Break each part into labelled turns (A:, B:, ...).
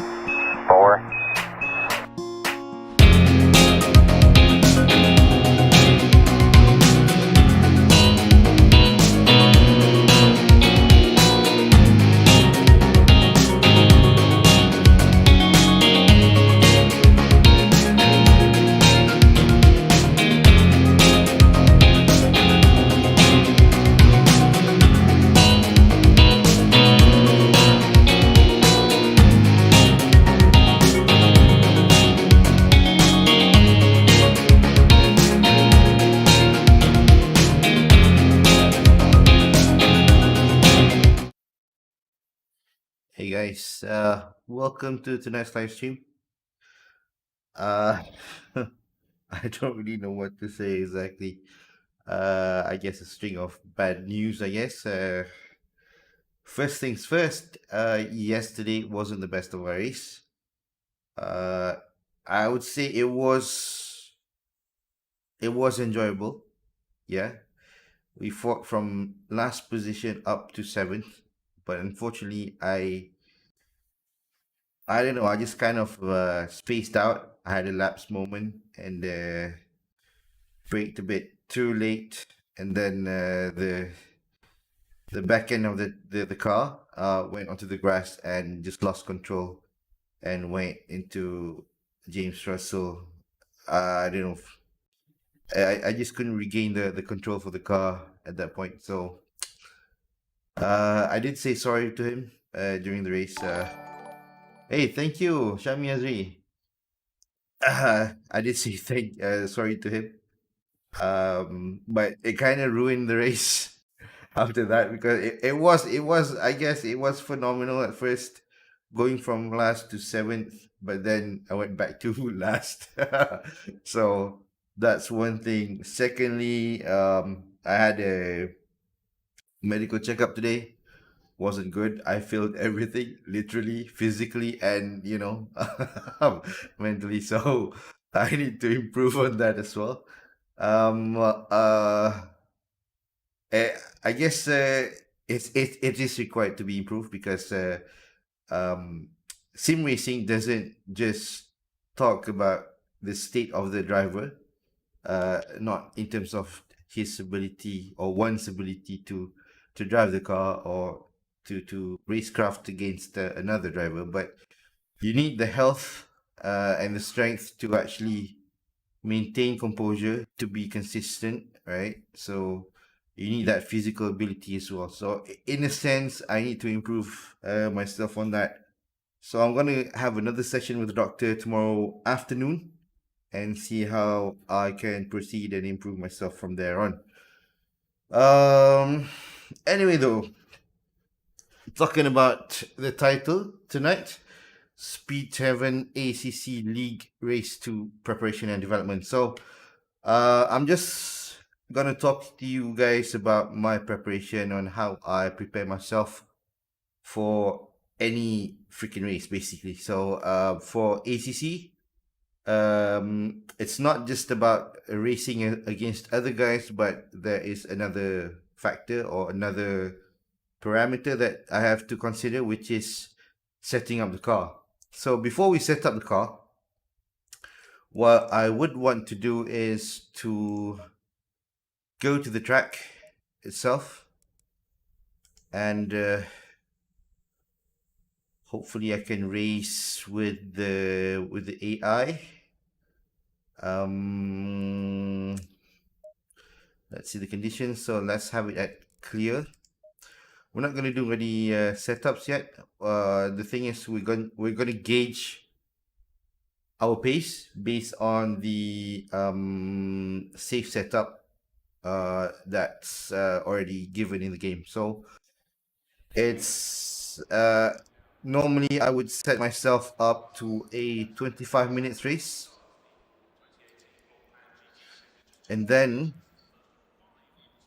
A: 4.
B: Hey guys, welcome to tonight's live stream. Uh, I don't really know what to say exactly. I guess a string of bad news, I guess. First things first, yesterday wasn't the best of our race. Uh, I would say it was enjoyable. Yeah, we fought from last position up to seventh, but unfortunately, I don't know. I just kind of spaced out. I had a lapse moment and braked a bit too late, and then the back end of the car went onto the grass and just lost control and went into James Russell. I don't know. I just couldn't regain the control for the car at that point. So I did say sorry to him during the race. Hey, thank you, Shami Azri. I did say sorry to him. But it kind of ruined the race after that because it was I guess it was phenomenal at first, going from last to seventh, but then I went back to last. So that's one thing. Secondly, I had a medical checkup today. Wasn't good. I failed everything, literally, physically, and mentally. So I need to improve on that as well. Um, uh, eh, I guess it is required to be improved because um, sim racing doesn't just talk about the state of the driver, not in terms of his ability or one's ability to drive the car or to racecraft against another driver, but you need the health and the strength to actually maintain composure, to be consistent, right? So you need that physical ability as well. So in a sense, I need to improve myself on that. So I'm gonna have another session with the doctor tomorrow afternoon and see how I can proceed and improve myself from there on. Um. Anyway, though, talking about the title tonight, SpeedTavern ACC League Race 2 Preparation and Development. So, I'm just gonna talk to you guys about my preparation on how I prepare myself for any freaking race, basically. So, for ACC, it's not just about racing against other guys, but there is another factor or another parameter that I have to consider, which is setting up the car. So before we set up the car, what I would want to do is to go to the track itself and hopefully I can race with the AI. Let's see the conditions. So let's have it at clear. We're not gonna do any setups yet. The thing is, we're gonna gauge our pace based on the safe setup that's already given in the game. So it's normally I would set myself up to a 25 minutes race, and then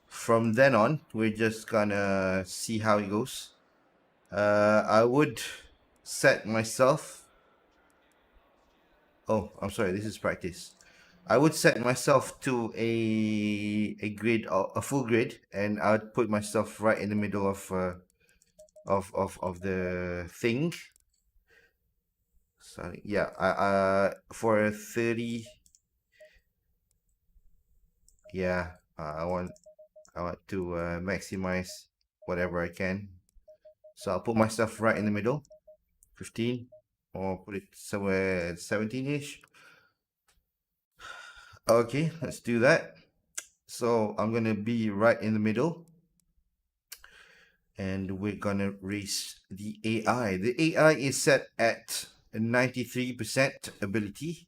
B: from then on we're just gonna see how it goes. I would set myself. Oh, I'm sorry. This is practice. I would set myself to a grid, a full grid, and I would put myself right in the middle of the thing. Sorry. Yeah. For 30. Yeah. I want to maximize whatever I can. So I'll put myself right in the middle, 15, or put it somewhere at 17-ish. Okay, let's do that. So I'm gonna be right in the middle, and we're gonna raise the AI. The AI is set at 93% ability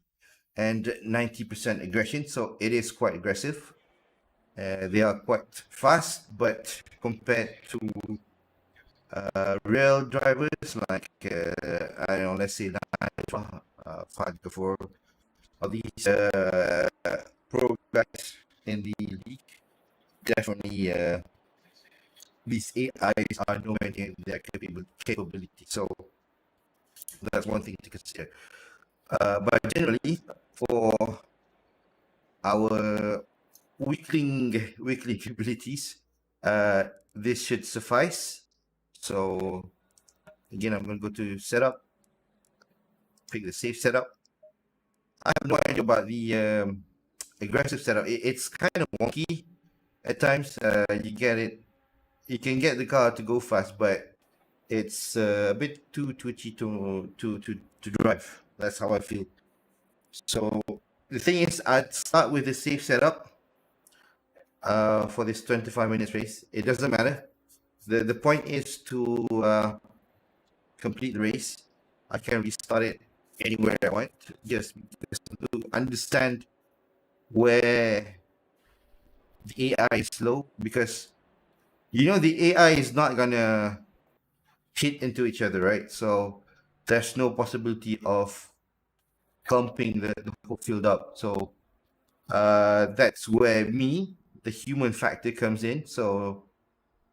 B: and 90% aggression, so it is quite aggressive. They are quite fast, but compared to real drivers like I don't know, let's say Fahad Ghafoor, all these pro guys in the league, definitely these AIs are nowhere near their capability. So that's one thing to consider. But generally, for our weakling abilities, this should suffice. So again, I'm going to go to setup, pick the safe setup. I have no idea about the aggressive setup. It's kind of wonky at times. You can get the car to go fast, but it's a bit too twitchy to drive. That's how I feel. So the thing is, I'd start with the safe setup for this 25 minutes race. It doesn't matter. The point is to complete the race. I can restart it anywhere I want. Just to understand where the AI is slow, because the AI is not gonna hit into each other, right? So there's no possibility of clumping the whole field up. So that's where the human factor comes in. So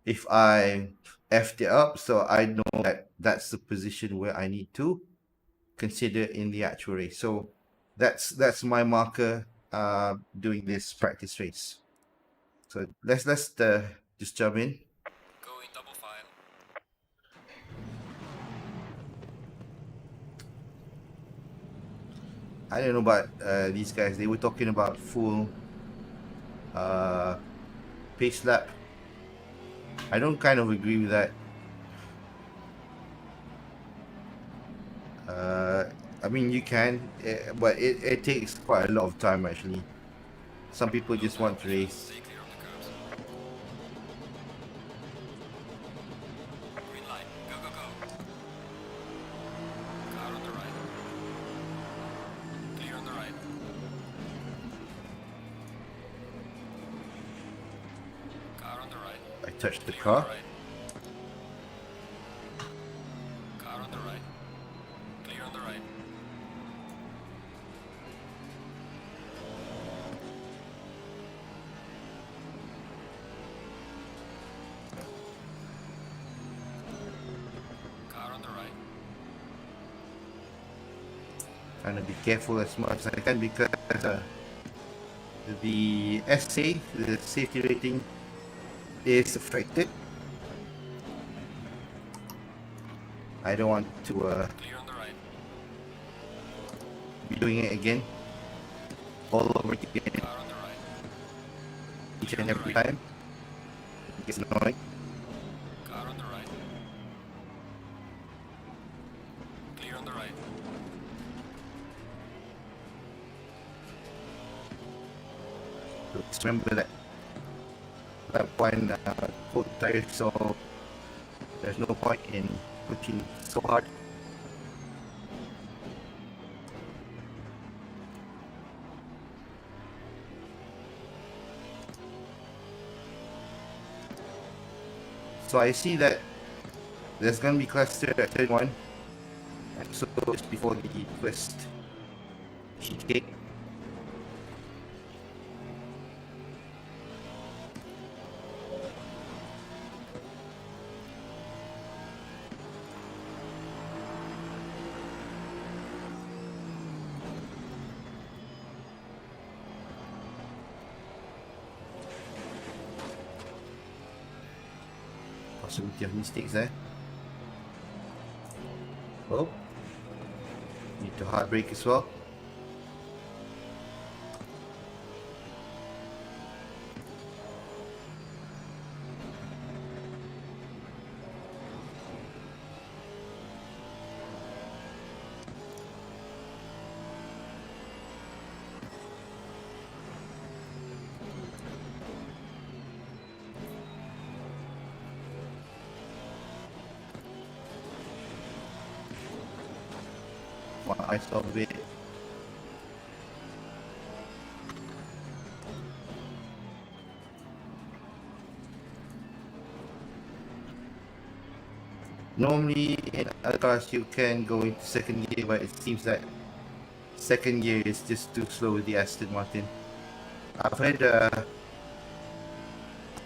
B: if I effed it up, so I know that that's the position where I need to consider in the actual race. So that's my marker doing this practice race. So let's just jump in.
A: Going double file.
B: I don't know about these guys. They were talking about full pace lap. I don't kind of agree with that. I mean, you can, but it takes quite a lot of time actually. Some people just want to race.
A: Stay clear of the curves. Green light. Go, go, go. Car on the right. Clear on the right. Car on the right.
B: I touched the
A: Clear on
B: car.
A: the right. Car on the right. Clear on the right. Car on the right.
B: Trying to be careful as much as I can because the SA, the safety rating, is affected. I don't want to
A: Clear on the right.
B: be doing it again, all over again,
A: Car on the right.
B: each and every time. It gets annoying.
A: Car on the right. Clear on the right.
B: So just remember that one cold tire, so there's no point in pushing so hard. So I see that there's gonna be cluster at 31, and so just before the first cheesecake. Possibility of mistakes there. Oh, need to hard brake as well. I saw it. Normally in other cars you can go into second gear, but it seems that second gear is just too slow with the Aston Martin. I've heard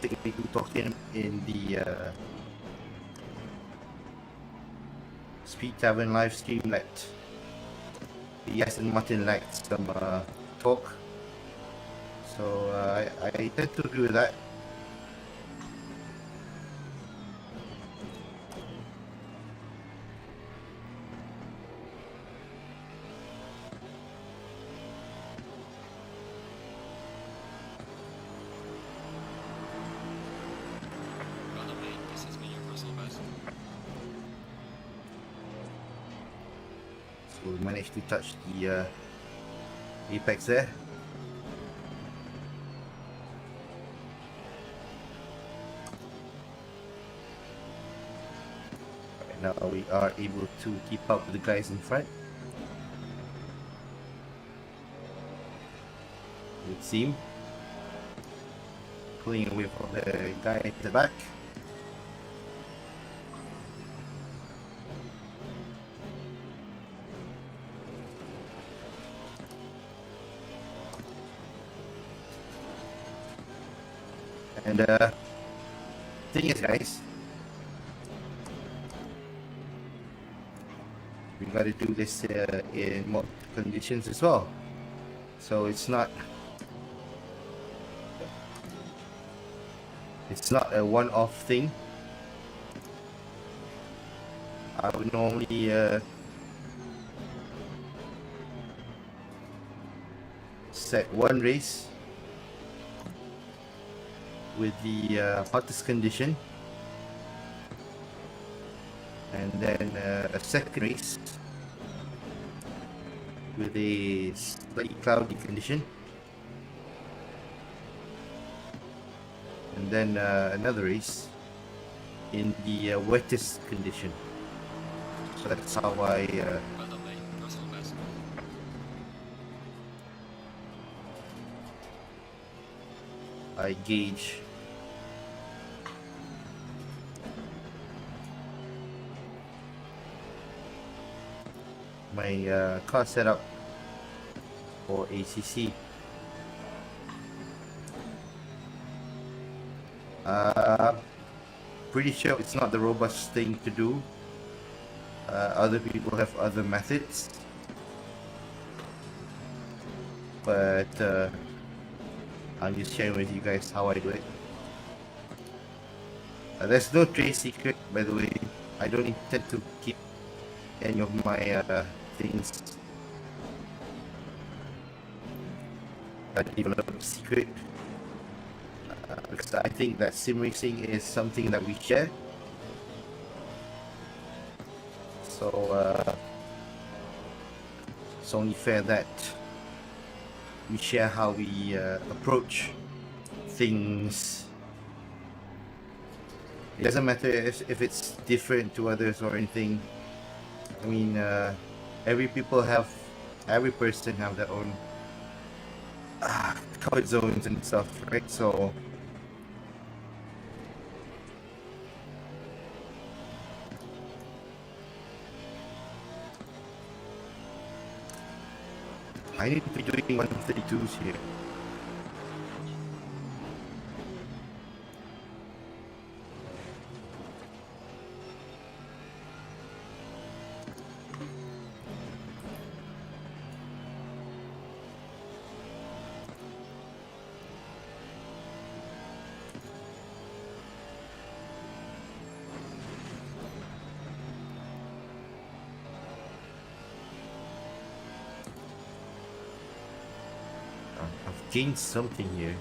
B: technically talking in the SpeedTavern live stream that the Aston Martin lacks some torque. So I tend to agree with that.
A: Brother mate, this has been your personal best.
B: So we managed to touch the apex there. Right now we are able to keep up with the guys in front. It seems pulling away from the guy at the back. And thing is, guys, we got to do this in multiple conditions as well. So it's not a one-off thing. I would normally set one race with the hottest condition, and then a second race with a slightly cloudy condition, and then another race in the wettest condition. So that's how I
A: Brother mate, personal best.
B: gauge my car setup for ACC. Pretty sure it's not the robust thing to do. Other people have other methods, but I'm just sharing with you guys how I do it. There's no trade secret, by the way. I don't intend to keep any of my things developed secret, because I think that sim racing is something that we share. So it's only fair that we share how we approach things. It doesn't matter if it's different to others or anything. I mean, every person have their own comfort zones and stuff, right? So I need to be doing 132s here. I've gained something here.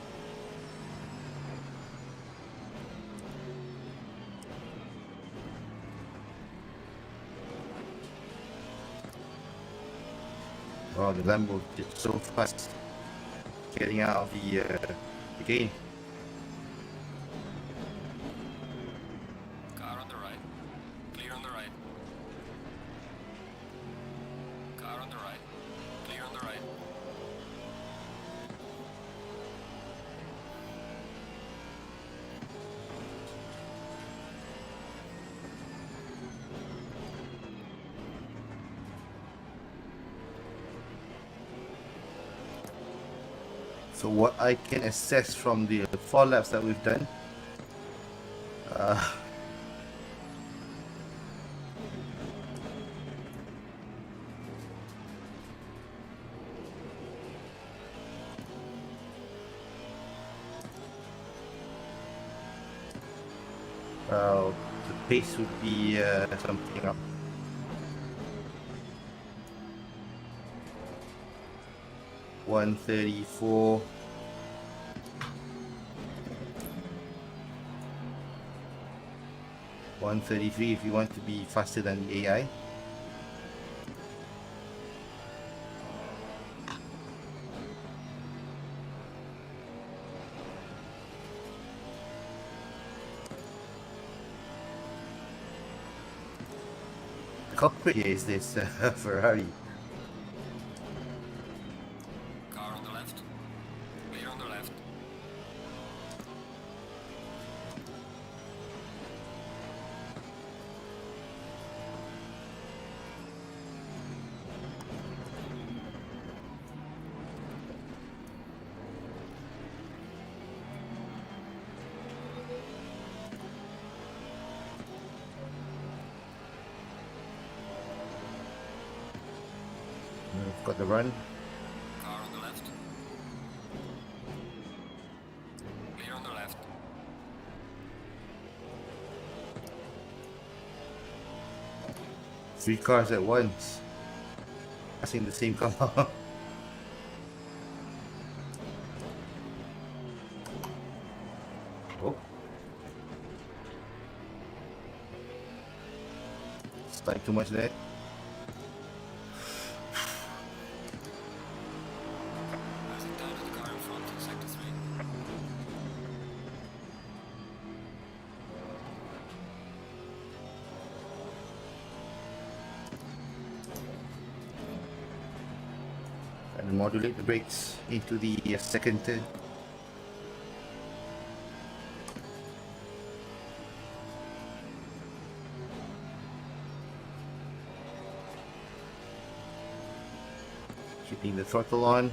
B: Oh, the Lambo did so fast getting out of the game.
A: Car on the right. Clear on the right. Car on the right. Clear on the right.
B: So what I can assess from the 4 laps that we've done, the pace would be something up. $134. 133 if you want to be faster than the AI. The culprit here is this Ferrari.
A: Car on the left. Clear on the left.
B: We've got the run.
A: Car on the left. Clear on the left.
B: Three cars at once. Passing the same car. Oh. It's like too much there.
A: Passing down to the car in front in sector 3.
B: And modulate the brakes into the second turn. Keeping the throttle on.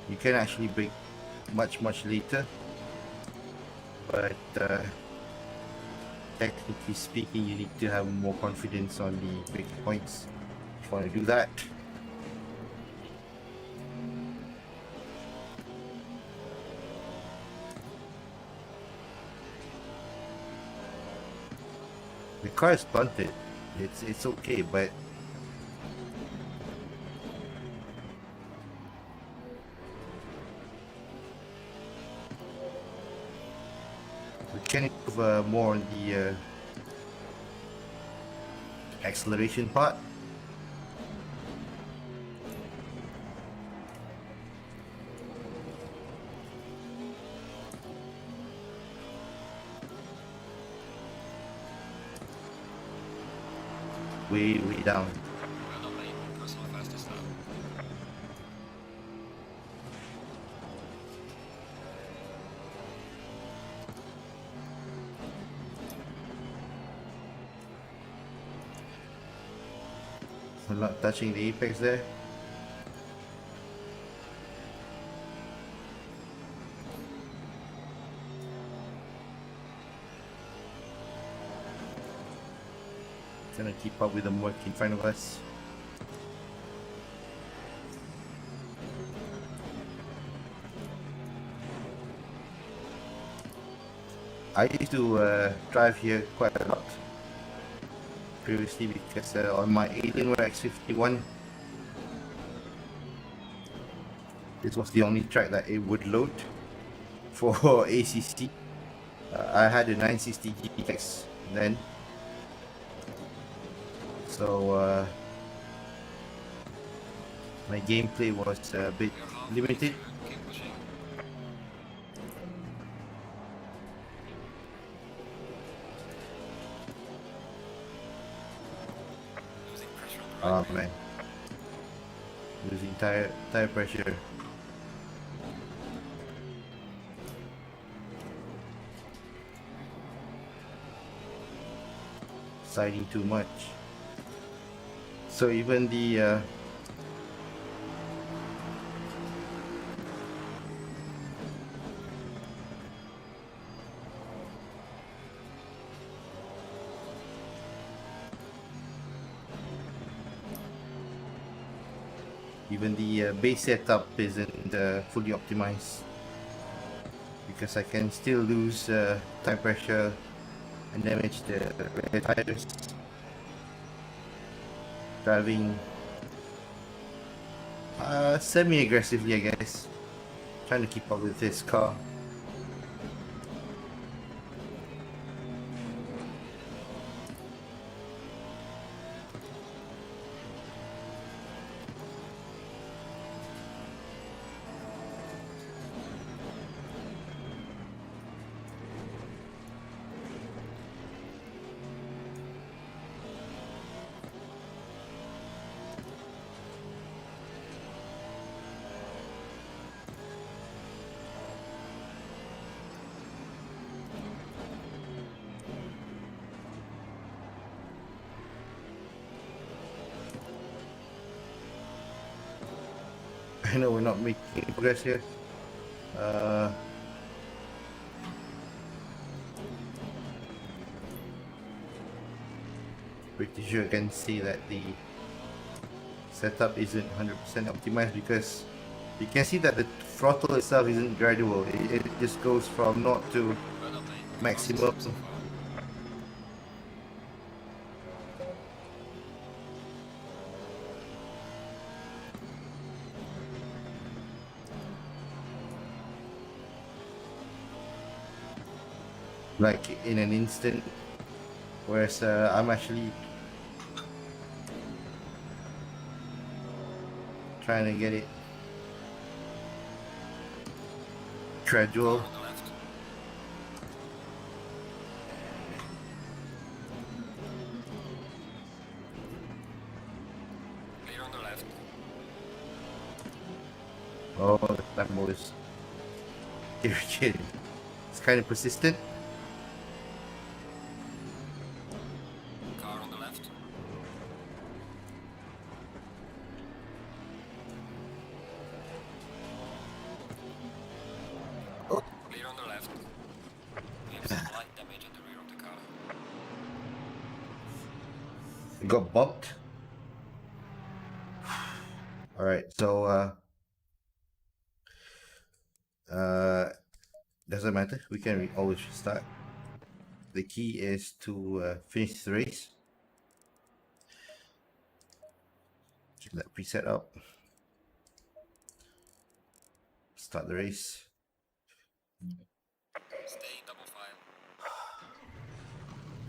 B: You can actually brake much later, but technically speaking you need to have more confidence on the brake points if you want to do that. The car is blunted. It's okay, but we can improve more on the acceleration part. Way down.
A: Well done, mate. Personal fastest lap.
B: We're not touching the apex there. Gonna keep up with the work in front of us. I used to drive here quite a lot previously because on my Alienware X51, this was the only track that it would load for ACC. I had a 960 GX then, so my gameplay was a bit
A: You're halfway
B: limited.
A: through. Keep pushing. Losing pressure on the right.
B: Oh man, losing tire pressure. Siding too much. So even the base setup isn't fully optimized because I can still lose tire pressure and damage the rear tires driving semi-aggressively, I guess, trying to keep up with this car. I know we're not making progress here. Pretty sure I can see that the setup isn't 100% optimized because you can see that the throttle itself isn't gradual. It just goes from naught to
A: Well done, mate.
B: maximum.
A: So far.
B: Like in an instant, whereas I'm actually trying to get it gradual.
A: Car on the left. Clear on the left.
B: Oh, the Lambo is irritating. It's kind of persistent.
A: Car on the left.
B: Oh,
A: Clear on the left. We have some light damage on the rear of the car.
B: it got bumped. All right, so doesn't matter. We can always restart. The key is to finish the race. Keep that preset up. Start the race.
A: Stay in double file.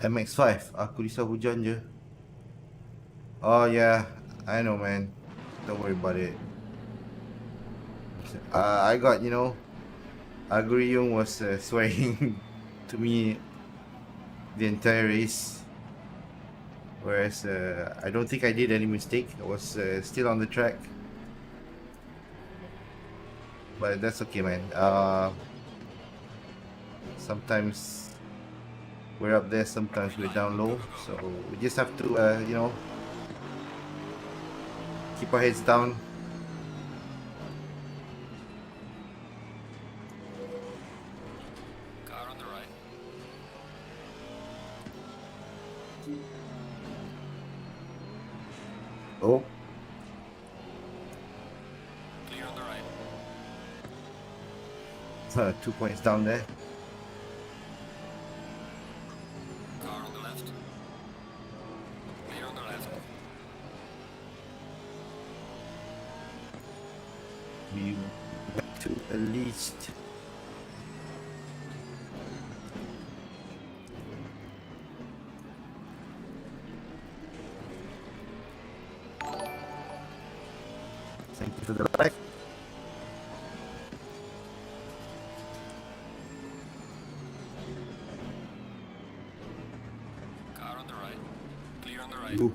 B: MX5. Aku risau hujan je. Oh yeah, I know, man. Don't worry about it. I got, Aguriung was swearing to me the entire race, whereas I don't think I did any mistake. I was still on the track, but that's okay, man. Sometimes we're up there, sometimes we're down low, so we just have to, keep our heads down.
A: Car on the right.
B: Oh,
A: Clear on the right.
B: 2 points down there. to the right.
A: Car on the right. Clear on the right.
B: Ooh.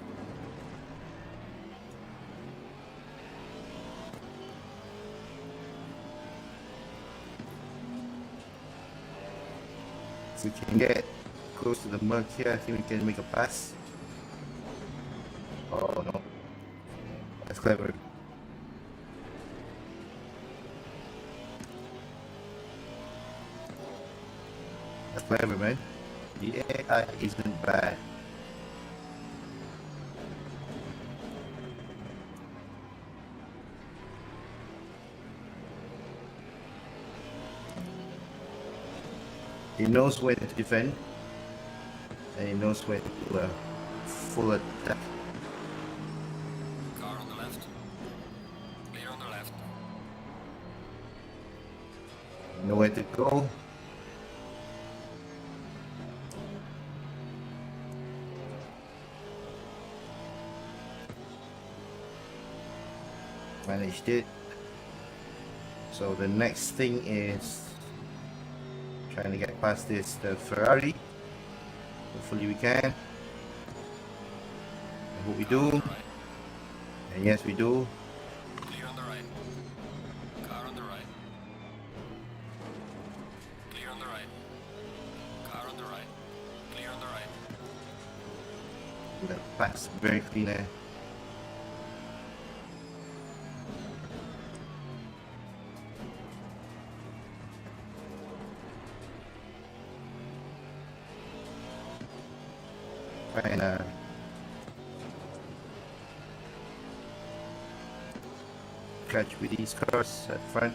B: So we can get close to the mug here. I think we can make a pass. Oh no. That's clever. That's clever, man. The AI isn't bad. He knows when to defend, and he knows when to full attack.
A: Car on the left. Clear on the left.
B: Know where to go. Managed it. So the next thing is trying to get past the Ferrari. Hopefully we can. I hope we
A: Car on
B: do.
A: the right.
B: And yes, we do.
A: Clear on the right. Car on the right. Clear on the right. Car on the right. Clear on the right.
B: That pass very clean there. Trying to catch with these cars at front.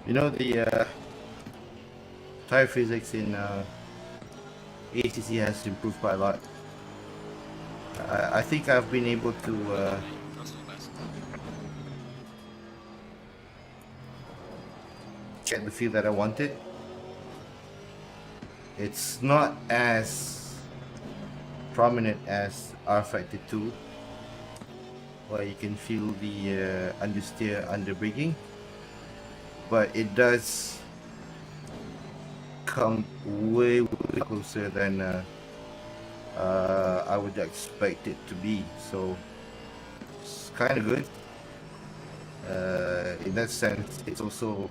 B: You know the tire physics in ACC has improved quite a lot. I think I've been able to
A: Personal best.
B: get the feel that I wanted. It's not as prominent as R Factor 2, where you can feel the understeer, underbraking, but it does come way closer than I would expect it to be. So it's kind of good. In that sense, it's also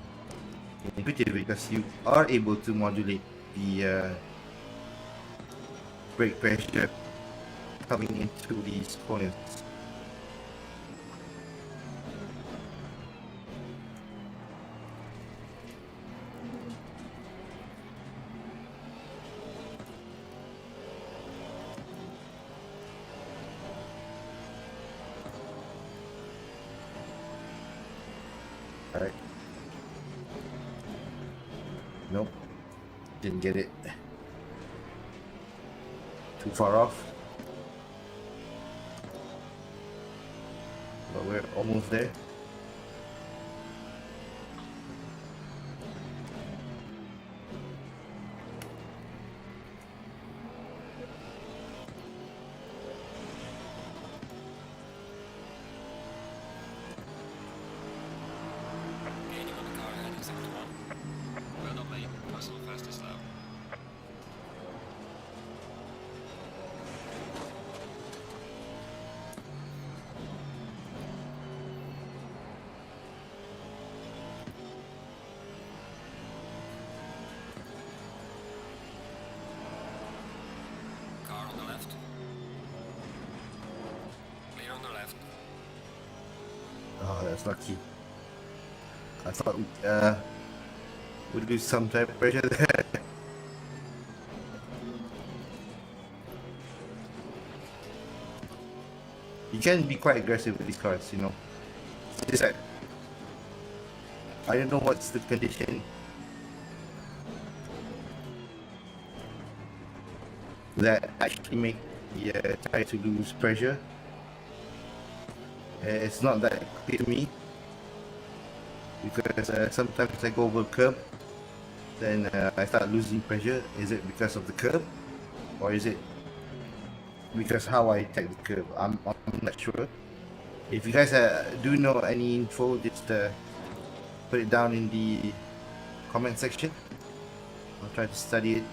B: intuitive because you are able to modulate the brake pressure coming into these corners. Alright. Nope. Didn't get it. Too far off. But we're almost there.
A: Gaining on the car ahead in sector 1. Well done, mate. Personal fastest lap. Car on the left. Clear on the left.
B: Oh, that's lucky. I thought we'd lose some type of pressure there. You can be quite aggressive with these cars, you know. It's just that I don't know what's the condition that actually make tire to lose pressure. It's not that clear to me because sometimes I go over curb, then I start losing pressure. Is it because of the curb, or is it because how I take the curb? I'm not sure. If you guys do know any info, just put it down in the comment section. I'll try to study it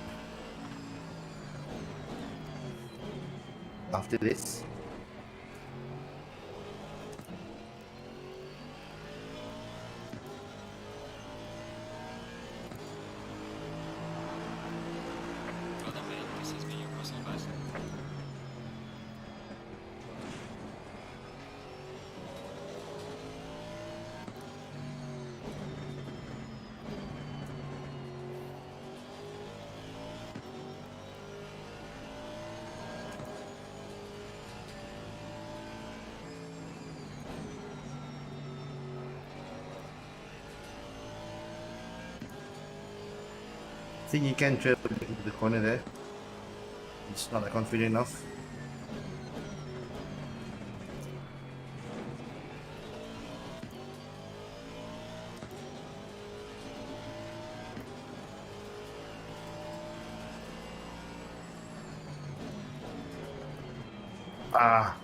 B: after this.
A: Well done, mate. This has been your personal best.
B: I think you can trail into the corner there. It's not confident enough. Ah.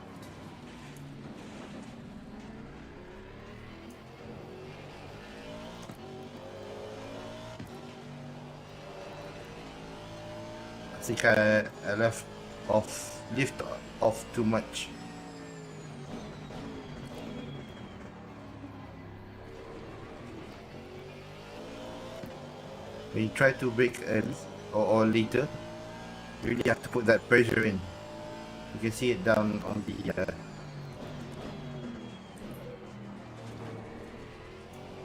B: I think I left lift off too much. When you try to brake early or later, you really have to put that pressure in. You can see it down on the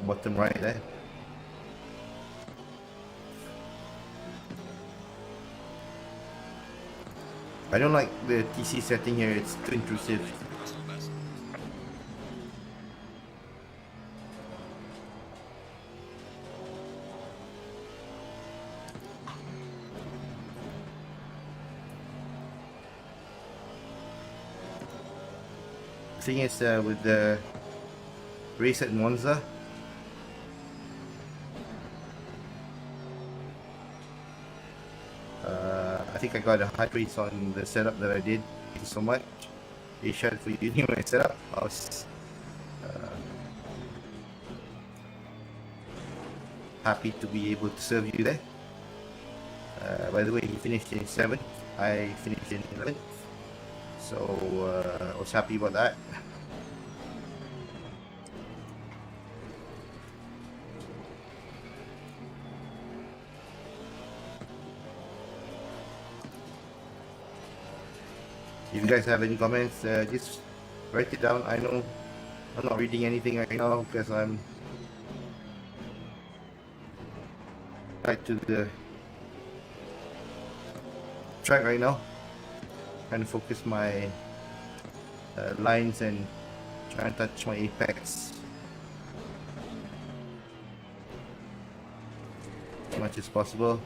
B: bottom right there. I don't like the TC setting here, it's too intrusive.
A: Personal best.
B: The thing is with the race at Monza, I think I got a high race on the setup that I did. Thank you so much, Ishad, for using my setup. I was happy to be able to serve you there. By the way, he finished in 7th, I finished in 11th, so I was happy about that. If you guys have any comments, just write it down. I know I'm not reading anything right now because I'm tied to the track right now, trying to focus my lines and try and touch my apex as much as possible.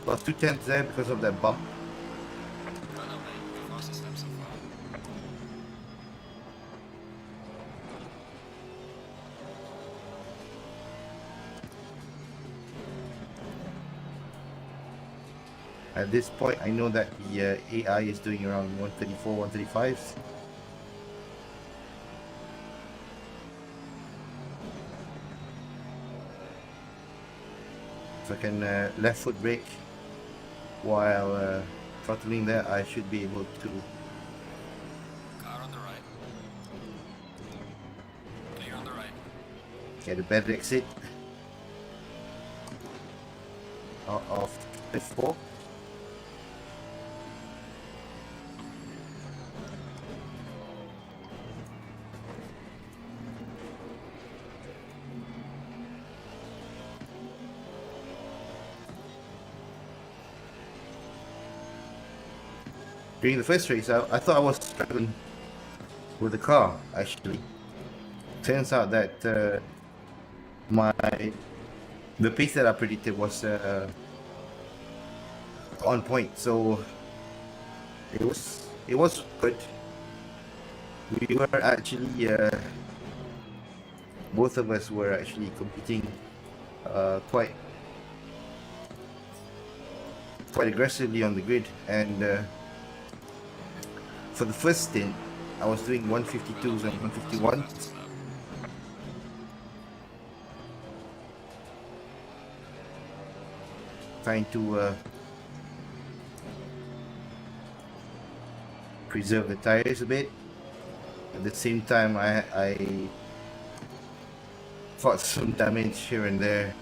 B: Lost 2/10 there because of that bump.
A: Well done, mate. Your fastest lap so far.
B: At this point, I know that the AI is doing around 134, 135. If I can left foot brake while throttling there, I should be able to.
A: Car on the right. Clear on the right.
B: Get a better exit of F4. During the first race, I thought I was struggling with the car, actually. Turns out that my the pace that I predicted was on point, so it was good. We were actually both of us were actually competing quite aggressively on the grid, and for the first stint, I was doing 152s and 151s.
A: Fastest lap.
B: Trying to preserve the tires a bit. At the same time, I fought some damage here and there.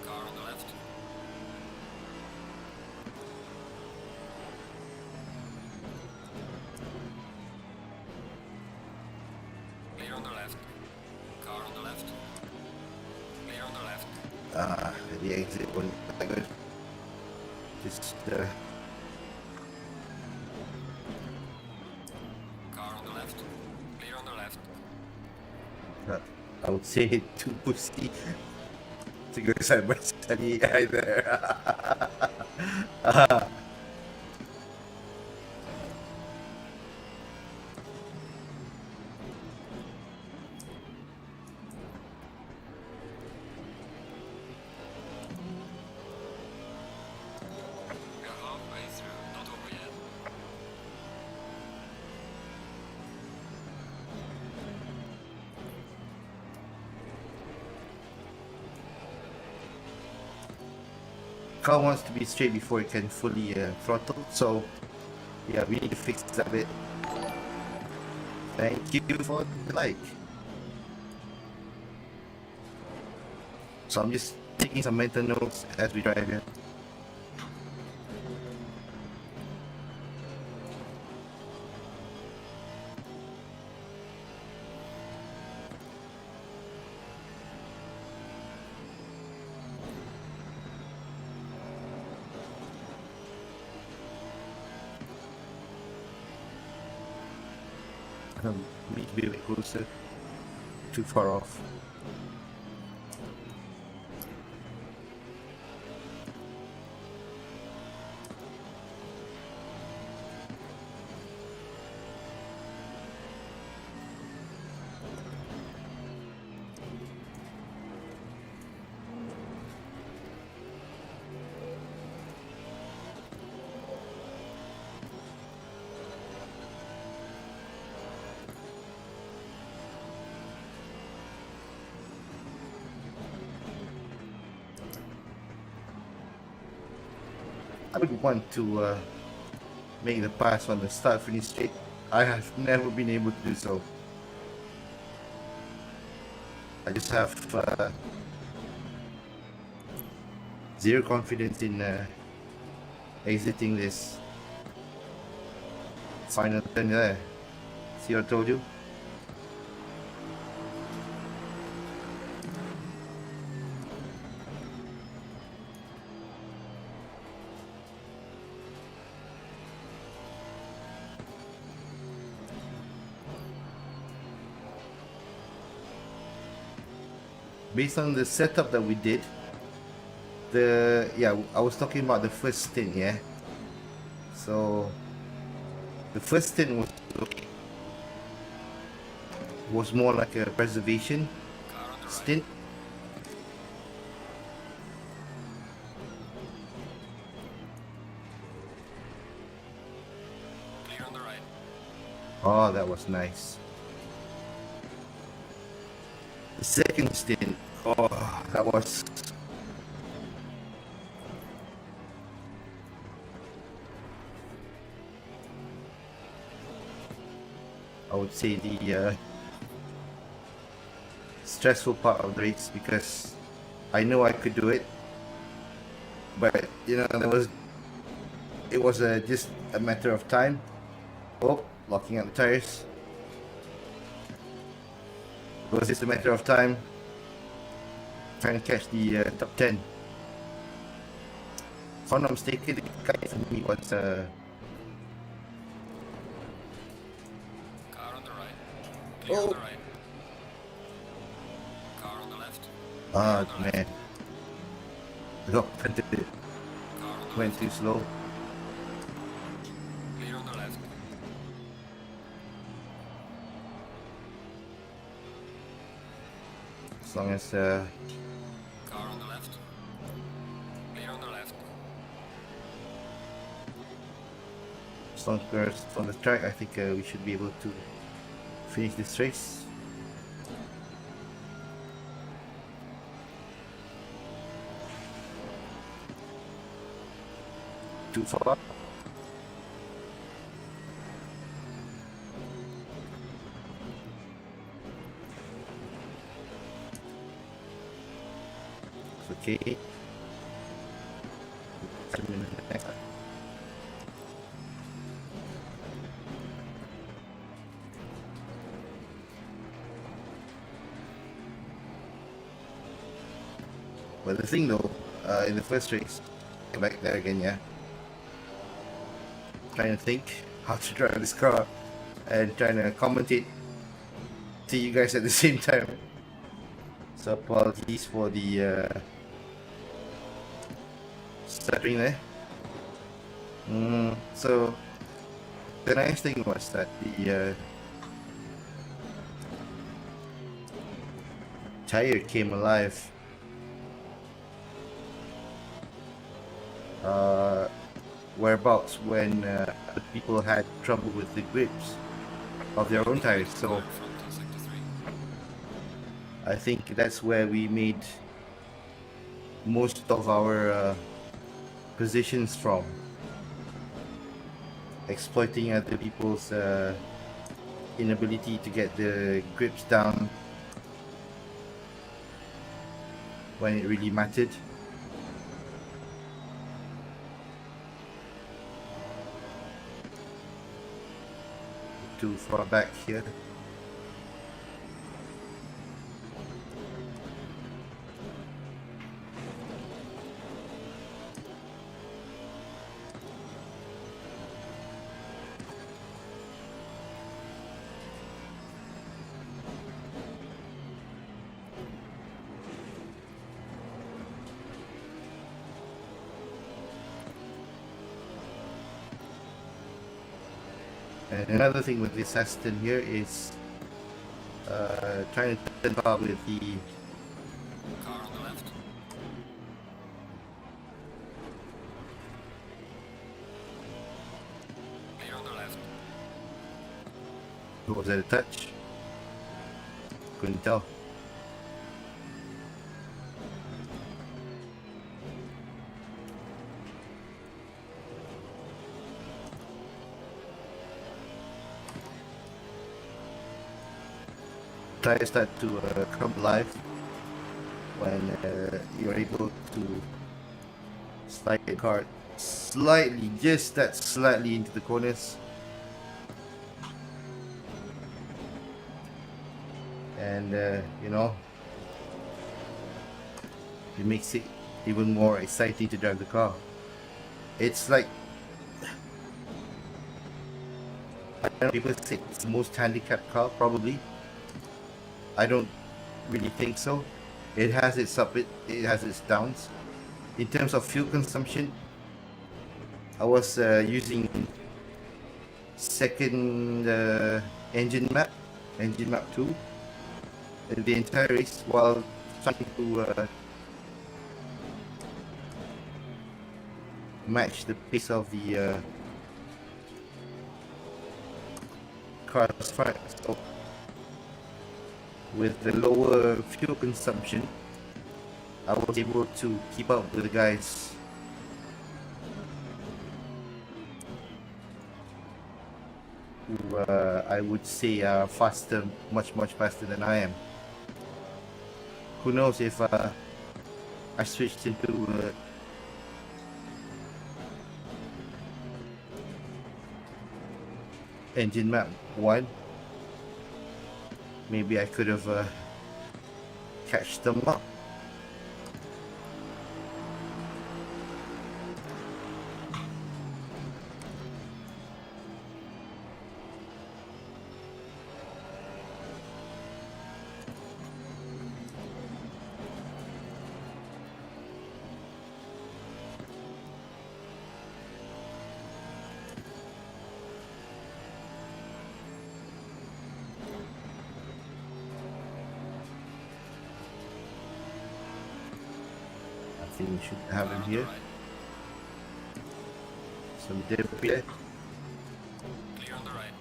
A: Car on the left. Clear on the left. Car on the left. Clear on the left.
B: The exit wasn't that good. Just
A: Car on the left. Clear on the left.
B: I would say too pussy to go side by side either.
A: We are halfway through, not over yet.
B: Car wants to be straight before it can fully throttle, so yeah, we need to fix that bit. Thank you for the like. So I'm just taking some mental notes as we drive here. Need to be a bit closer. Too far off. I would want to make the pass on the start finish straight. I have never been able to do so. I just have zero confidence in exiting this final turn there. See what I told you? Based on the setup that we did, I was talking about the first stint, yeah. So the first stint was more like a preservation
A: Car on the right.
B: stint.
A: Clear on the right.
B: Oh, that was nice. The second stint, oh, that was I would say the stressful part of the race, because I know I could do it, but you know it was just a matter of time. Oh, locking up the tires. It was just a matter of time trying to catch the top 10. If I'm not mistaken, the guy for me was
A: Car on Clear on
B: Oh,
A: the right. Car on the left.
B: ah,
A: Clear on the
B: man.
A: left.
B: I got planted.
A: Car on the
B: Went
A: left.
B: too slow.
A: Clear on the left.
B: As long as
A: Car on the left. Clear on the left.
B: as long as we're on the track, I think we should be able to finish this race. Too far. It's okay. But the thing though, in the first race, go back there again, yeah. Trying to think how to drive this car and trying to commentate to you guys at the same time. So apologies for the stuttering there. So the nice thing was that the tire came alive. Whereabouts when people had trouble with the grips of their own tires. So
A: Clear front sector 3.
B: I think that's where we made most of our positions from, exploiting other people's inability to get the grips down when it really mattered. Too far back here. And another thing with this Aston here is trying to turn car with the
A: Car on the left. Clear on the left.
B: was that a touch? Couldn't tell. Tires start to come alive when you're able to slide the car slightly, just that slightly into the corners. And you know, it makes it even more exciting to drive the car. It's like, I don't know, people say it's the most handicapped car, probably. I don't really think so. It has its up, it has its downs. In terms of fuel consumption, I was using second engine map 2, the entire race while trying to match the pace of the car's front. So with the lower fuel consumption, I was able to keep up with the guys who I would say are faster, much faster than I am. Who knows if I switched into engine map 1, maybe I could have catch them up. think we should have
A: Car
B: him
A: on the
B: here.
A: right.
B: So we did there.
A: Clear on the right.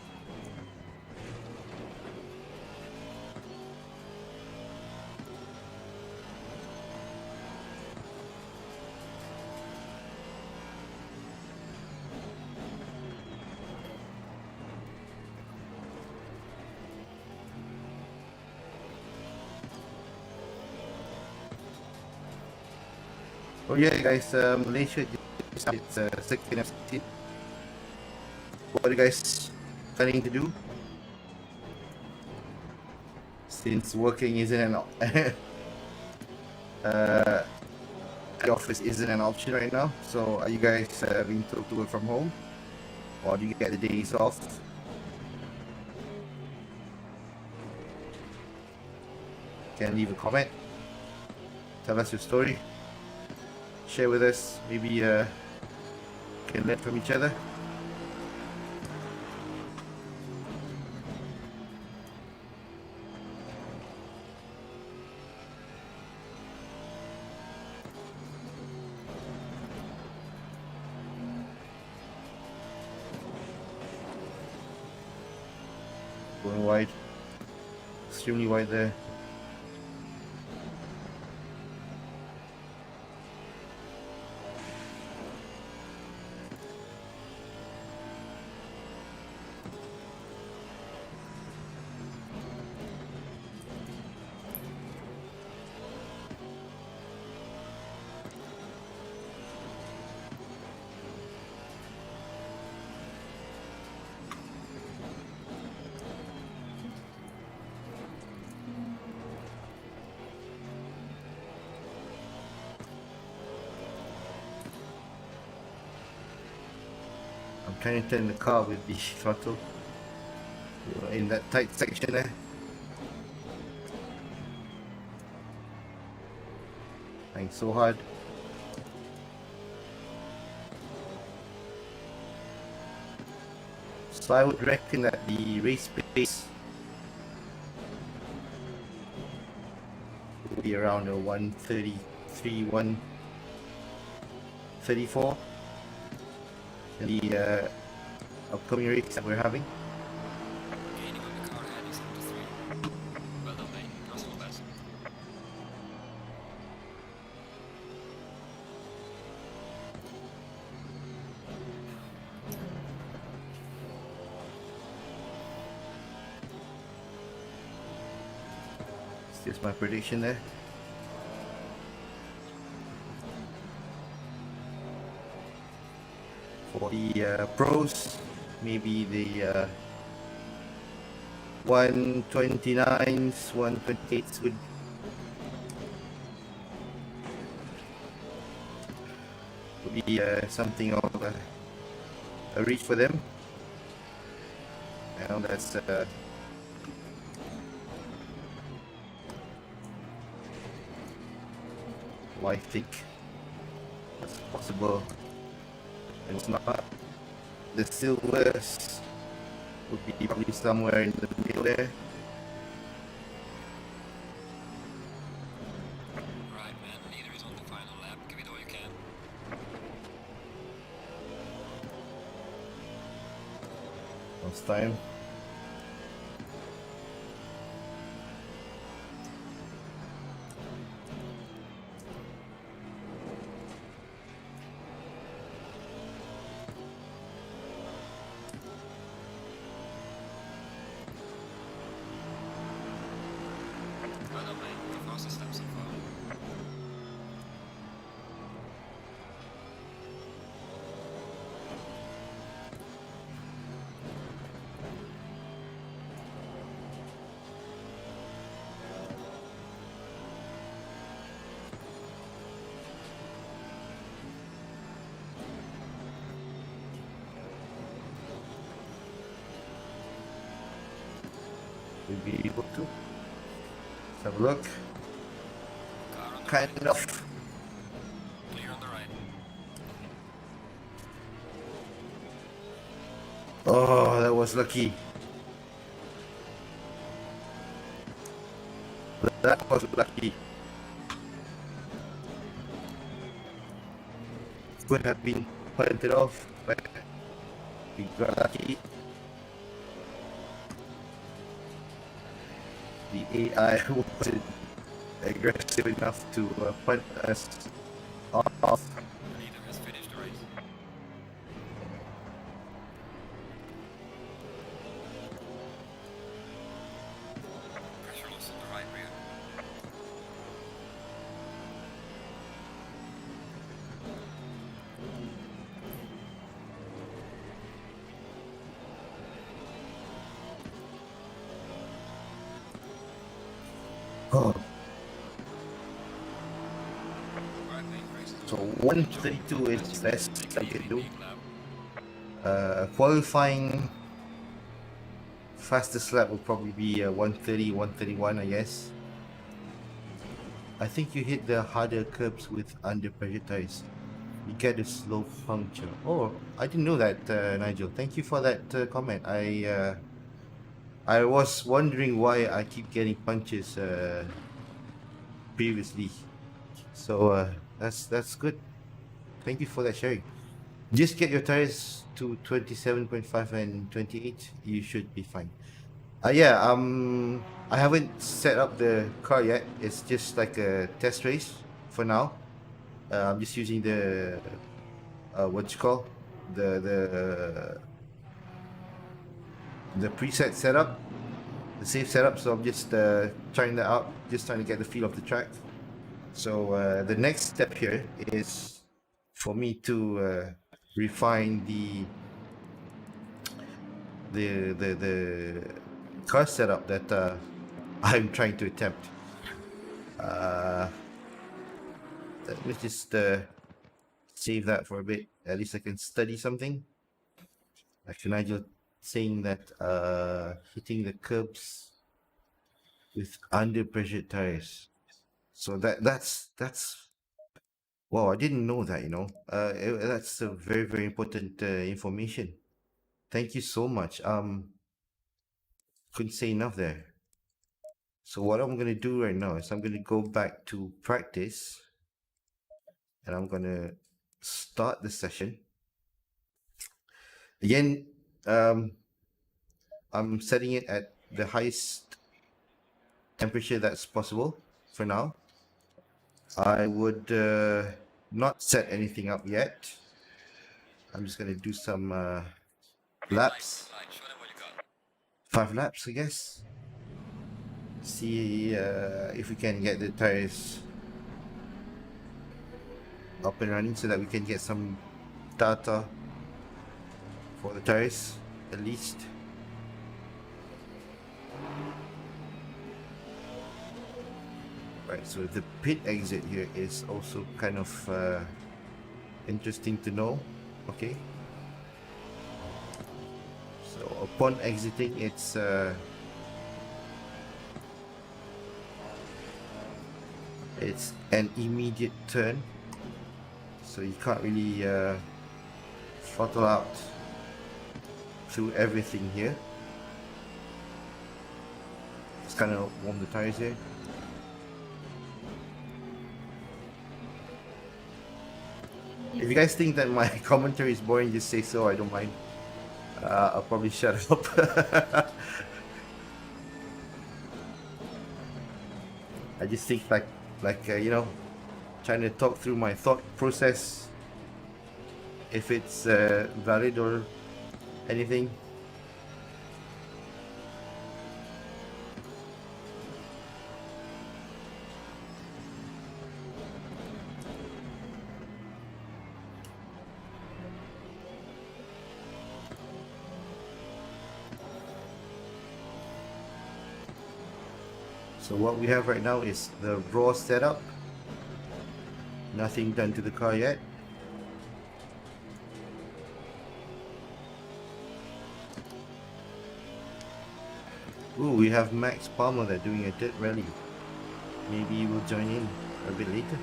B: Oh yeah, guys, Malaysia just had its second FCC. What are you guys planning to do? Since working isn't an the office isn't an option right now, so are you guys being told to work from home, or do you get the days off? Can leave a comment. Tell us your story. Share with us. Maybe can learn from each other. Going wide. Extremely wide there. I'm trying to turn the car with the throttle in that tight section there. Trying so hard. So I would reckon that the race pace will be around a 133, 134. The upcoming race that we're having.
A: Gaining on the car ahead is 73. Well done, mate. Personal best.
B: It's just my prediction there. For the pros, maybe the 129s, 128s would be something of a reach for them. And that's what I think that's possible. And it's not. The silvers would be probably somewhere in the middle there.
A: Right, man. Leader is on the final lap. Give it all you can.
B: Last time.
A: Well done, mate. The fastest lap so far.
B: We'll be able to. Let's have a look.
A: Car on the
B: Kind
A: right.
B: of.
A: Clear on the right.
B: Oh, that was lucky. That was lucky. could have been pointed off, but we got lucky. The AI wasn't aggressive enough to punt us off.
A: The leader has finished the race. Pressure loss on the right rear.
B: Oh,
A: Right lane race is
B: so
A: over.
B: 132 is best I
A: Take it
B: can
A: easy,
B: do.
A: big lap.
B: Qualifying fastest lap will probably be 130, 131, I guess. I think you hit the harder curbs with under pressure tires. You get a slow puncture. Oh, I didn't know that, Nigel. Thank you for that comment. I was wondering why I keep getting punches previously. So that's good. Thank you for that sharing. Just get your tires to 27.5 and 28. You should be fine. Yeah. I haven't set up the car yet. It's just like a test race for now. I'm just using the what you call the the preset setup, the safe setup. So I'm just trying that out, just trying to get the feel of the track. So the next step here is for me to refine the car setup that I'm trying to attempt. Uh, Let me just save that for a bit. At least I can study something. Actually, Nigel saying that hitting the curbs with under pressure tires. So that's wow, I didn't know that. That's a very important information. Thank you so much. Couldn't say enough there. So what I'm gonna do right now is I'm gonna go back to practice, and I'm gonna start the session again. I'm setting it at the highest temperature that's possible for now. I would not set anything up yet. I'm just gonna do some laps,
A: Line, show them what you got.
B: 5 laps, I guess. See if we can get the tires up and running so that we can get some data for the tires at least. Right, so the pit exit here is also kind of interesting to know. Okay, so upon exiting, it's an immediate turn, so you can't really throttle out through everything here. Just kind of warm the tires here. If you guys think that my commentary is boring, just say so. I don't mind. I'll probably shut up. I just think like trying to talk through my thought process. If it's valid or anything. So what we have right now is the raw setup. Nothing done to the car yet. Ooh, we have Max Palmer there doing a dirt rally. Maybe we'll join in a bit later.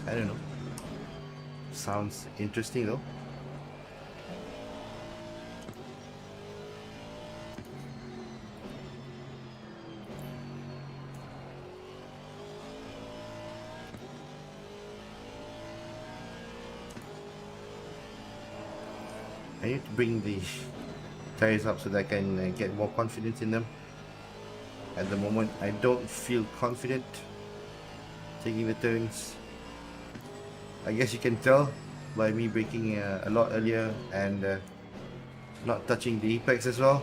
B: I don't know. Sounds interesting though. I need to bring the tires up so that I can get more confidence in them. At the moment, I don't feel confident taking the turns. I guess you can tell by me braking a lot earlier and not touching the apex as well.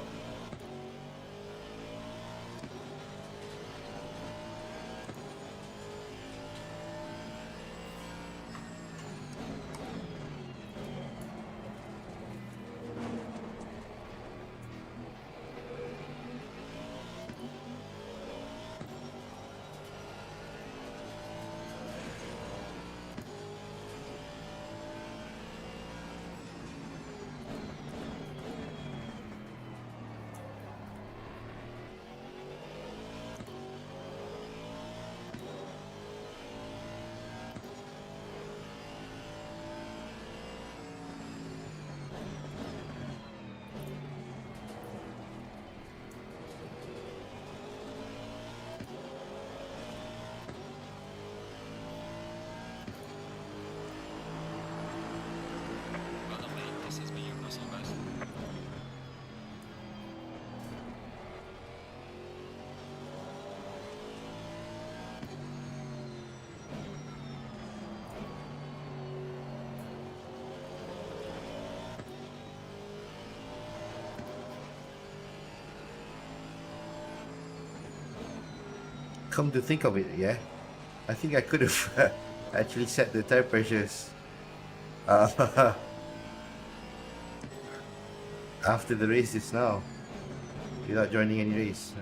A: Well done, mate. This has been your personal best.
B: Come to think of it, yeah, I think I could have actually set the tire pressures after the race just now without joining any race.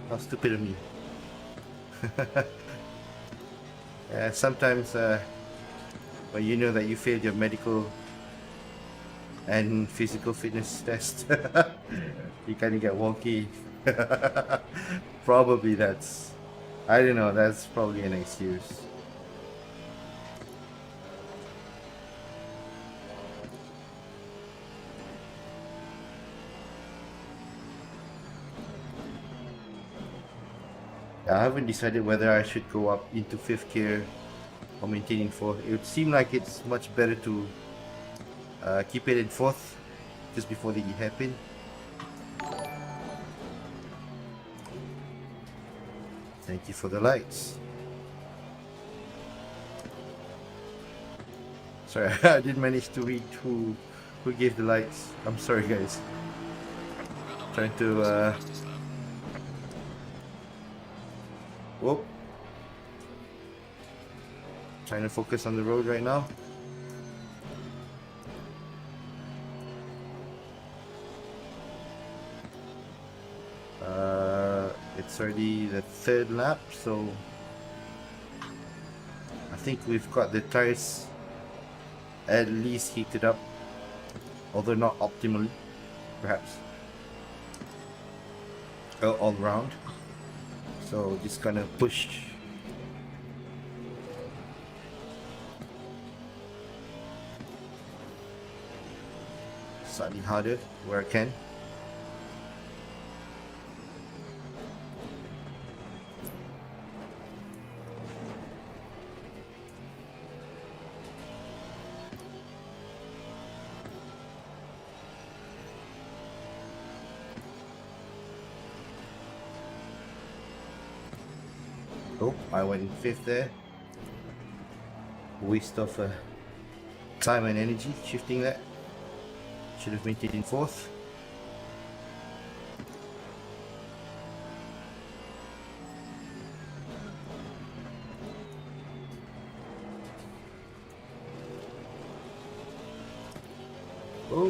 B: How stupid of me. Sometimes when you know that you failed your medical and physical fitness test, you kind of get wonky. Probably that's, I don't know, that's probably an excuse. I haven't decided whether I should go up into 5th gear or maintaining 4th. It would seem like it's much better to keep it in 4th just before the hairpin. Thank you for the lights. Sorry, I didn't manage to read who gave the lights. I'm sorry, guys.
A: Well done,
B: Trying
A: mate.
B: to
A: Personal fastest lap.
B: whoop. Trying to focus on the road right now. It's already the 3rd lap, so I think we've got the tires at least heated up, although not optimally, perhaps, all round. So just gonna push slightly harder where I can. Oh, I went in 5th there. Waste of time and energy shifting that. Should have made it in 4th. Oh.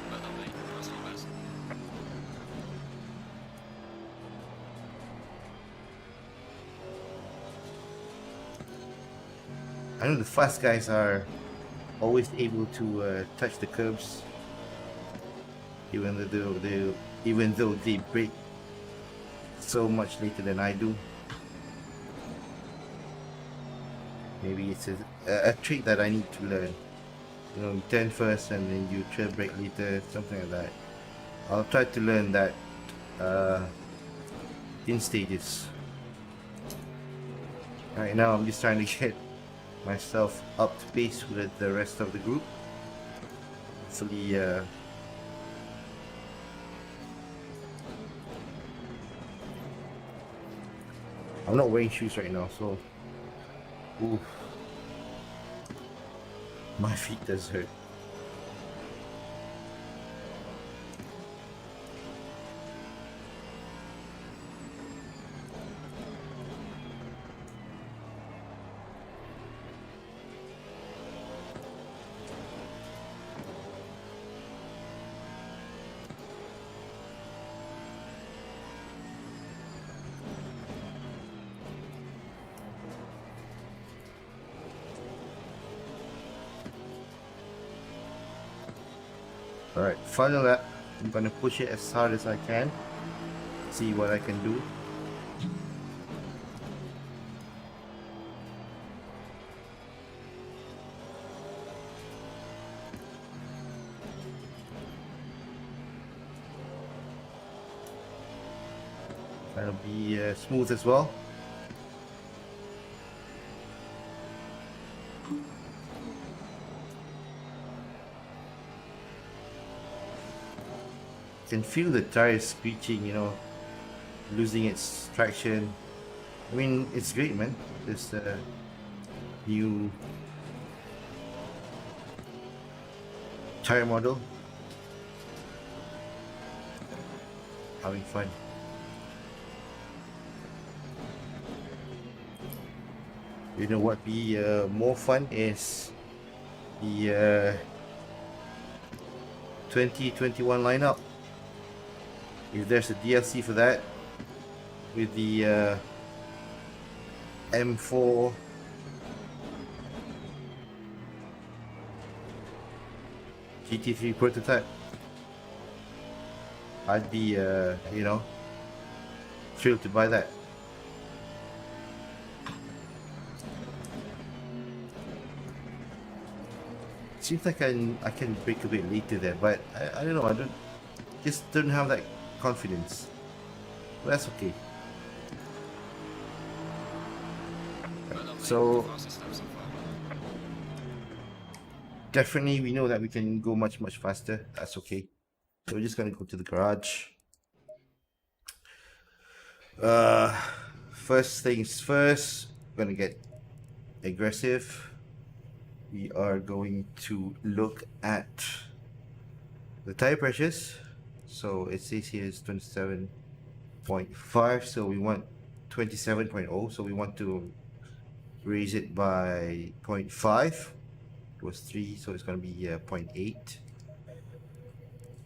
A: Well done, mate. Personal best.
B: I know the fast guys are always able to touch the curbs, even though they brake so much later than I do. Maybe it's a trick that I need to learn. You know, you turn first and then you trail brake later, something like that. I'll try to learn that in stages. Right now, I'm just trying to get myself up to pace with the rest of the group. Hopefully, I'm not wearing shoes right now, so oof, my feet does hurt. All right, final lap. I'm gonna push it as hard as I can. See what I can do. That'll be smooth as well. Can feel the tires screeching, you know, losing its traction. I mean, it's great, man. This new tire model. Having fun. You know what be more fun is the 2021 lineup. If there's a DLC for that, with the M4 GT3 prototype, I'd be you know, thrilled to buy that. Seems like I can break a bit later there, but I don't know, I don't have that confidence. But that's okay.
A: Well done, mate.
B: So
A: Fastest lap so far.
B: definitely we know that we can go much faster. That's okay. So we're just gonna go to the garage. First things first, we're gonna get aggressive. We are going to look at the tire pressures. So it says here is 27.5, so we want 27.0, so we want to raise it by 0.5. It was 3, so it's going to be 0.8.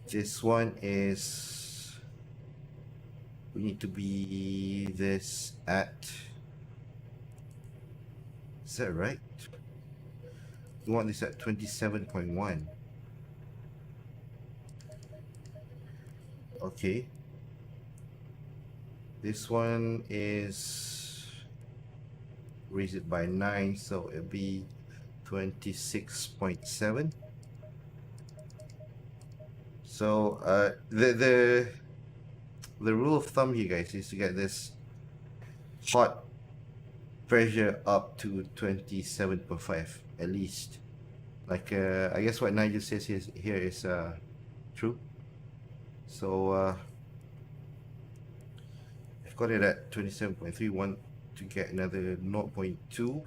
B: This one is, we need to be this at, is that right? We want this at 27.1. Okay. This one is, raise it by 9, so it'll be 26.7. So the rule of thumb here, guys, is to get this hot pressure up to 27.5 at least. Like I guess what Nigel says here is true. So I've got it at 27.3. Want to get another 0.2.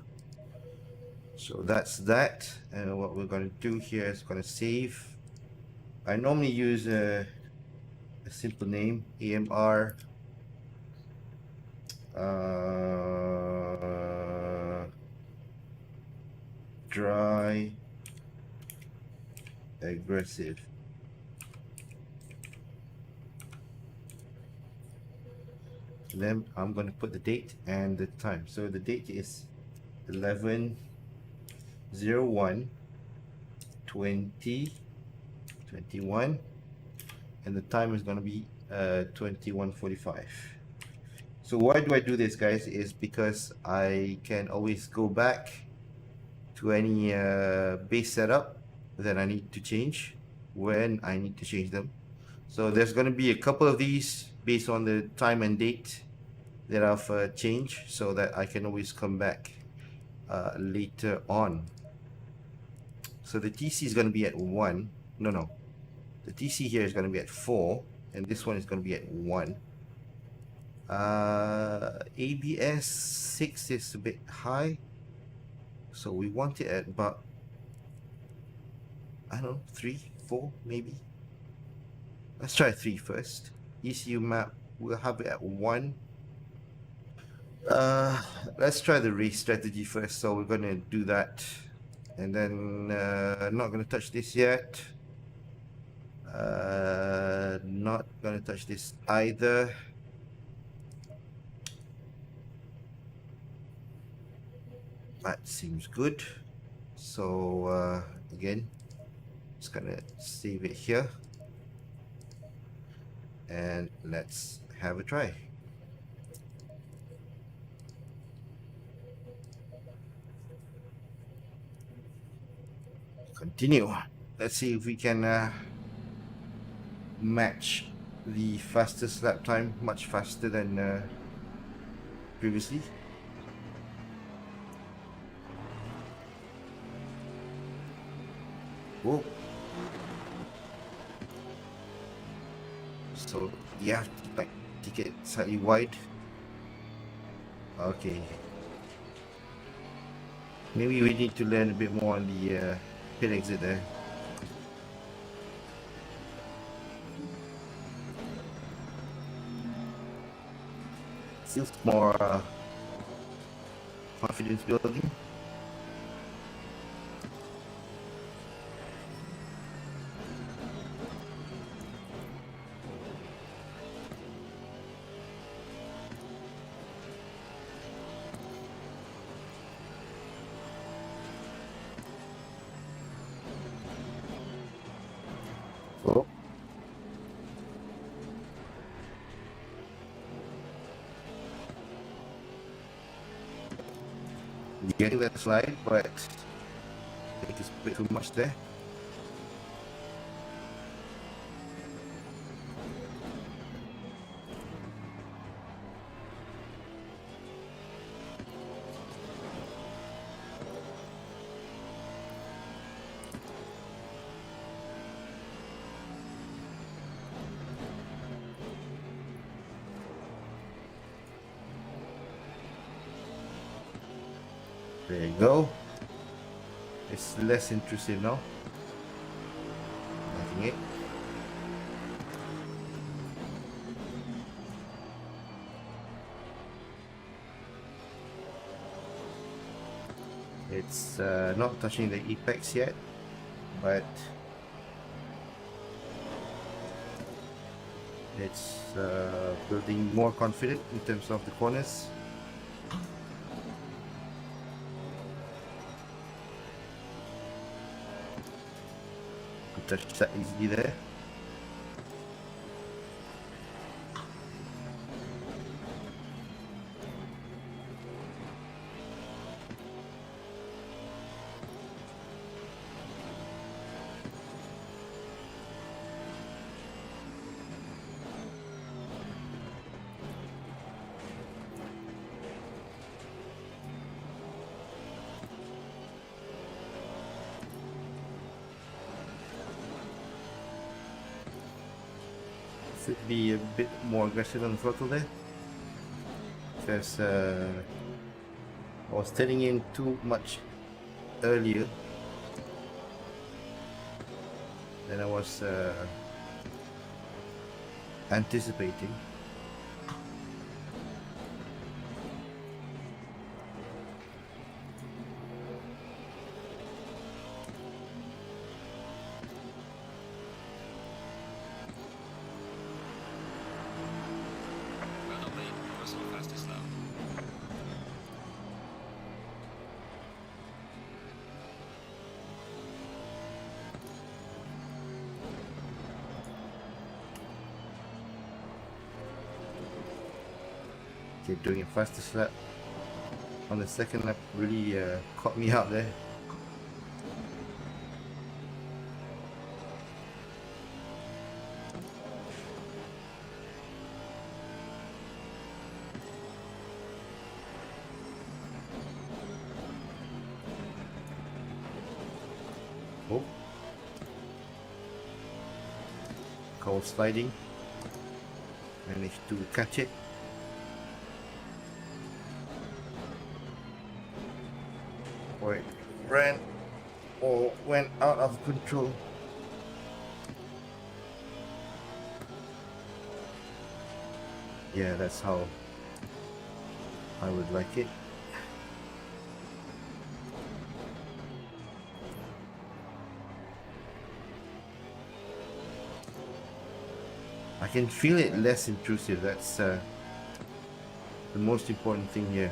B: So that's that. And what we're going to do here is going to save. I normally use a simple name, AMR dry aggressive. Then I'm going to put the date and the time. So the date is 11/01/2021, and the time is going to be 21:45. So why do I do this, guys? Is because I can always go back to any base setup that I need to change when I need to change them. So there's going to be a couple of these based on the time and date thereof change so that I can always come back later on. So the TC is going to be at 1. No. The TC here is going to be at 4, and this one is going to be at 1. ABS 6 is a bit high, so we want it at about, I don't know, 3, 4 maybe. Let's try 3 first. ECU map, we'll have it at 1. Uh, let's try the race strategy first. So we're going to do that. And then not going to touch this yet. Not going to touch this either. That seems good. So again, just gonna save it here. And let's have a try. Continue. Let's see if we can match the fastest lap time, much faster than previously. Whoa. So you have to like take it slightly wide. Okay. Maybe we need to learn a bit more on the pit exit there. Feels more confidence building. Oh. Getting that slide, but I think it's a bit too much there. There you go. It's less intrusive now. Nothing it. It's not touching the apex yet, but it's building more confident in terms of the corners. Touch that easily there. Should be a bit more aggressive on the throttle there, because I was turning in too much earlier than I was anticipating.
A: Well done, mate. Personal fastest lap.
B: Okay, doing a fastest lap on the second lap really caught me out there. was sliding. Managed to catch it. Or it ran or went out of control. Yeah, that's how I would like it. I can feel it less intrusive. That's the most important thing here.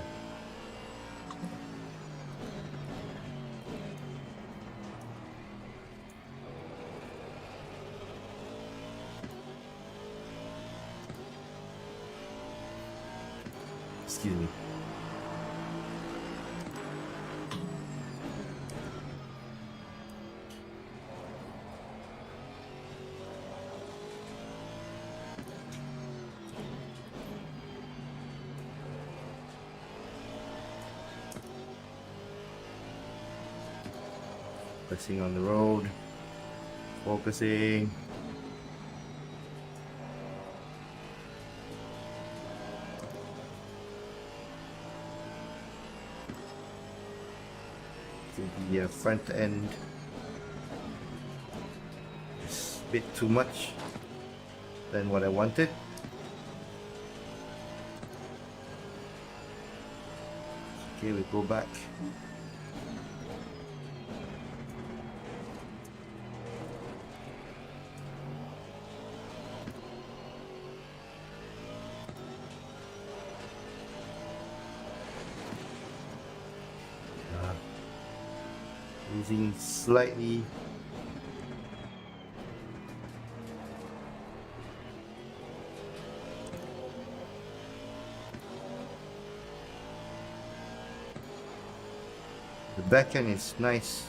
B: Excuse me. Pressing on the road, focusing. The front end is a bit too much than what I wanted. Okay, we go back. Using slightly the back end is nice.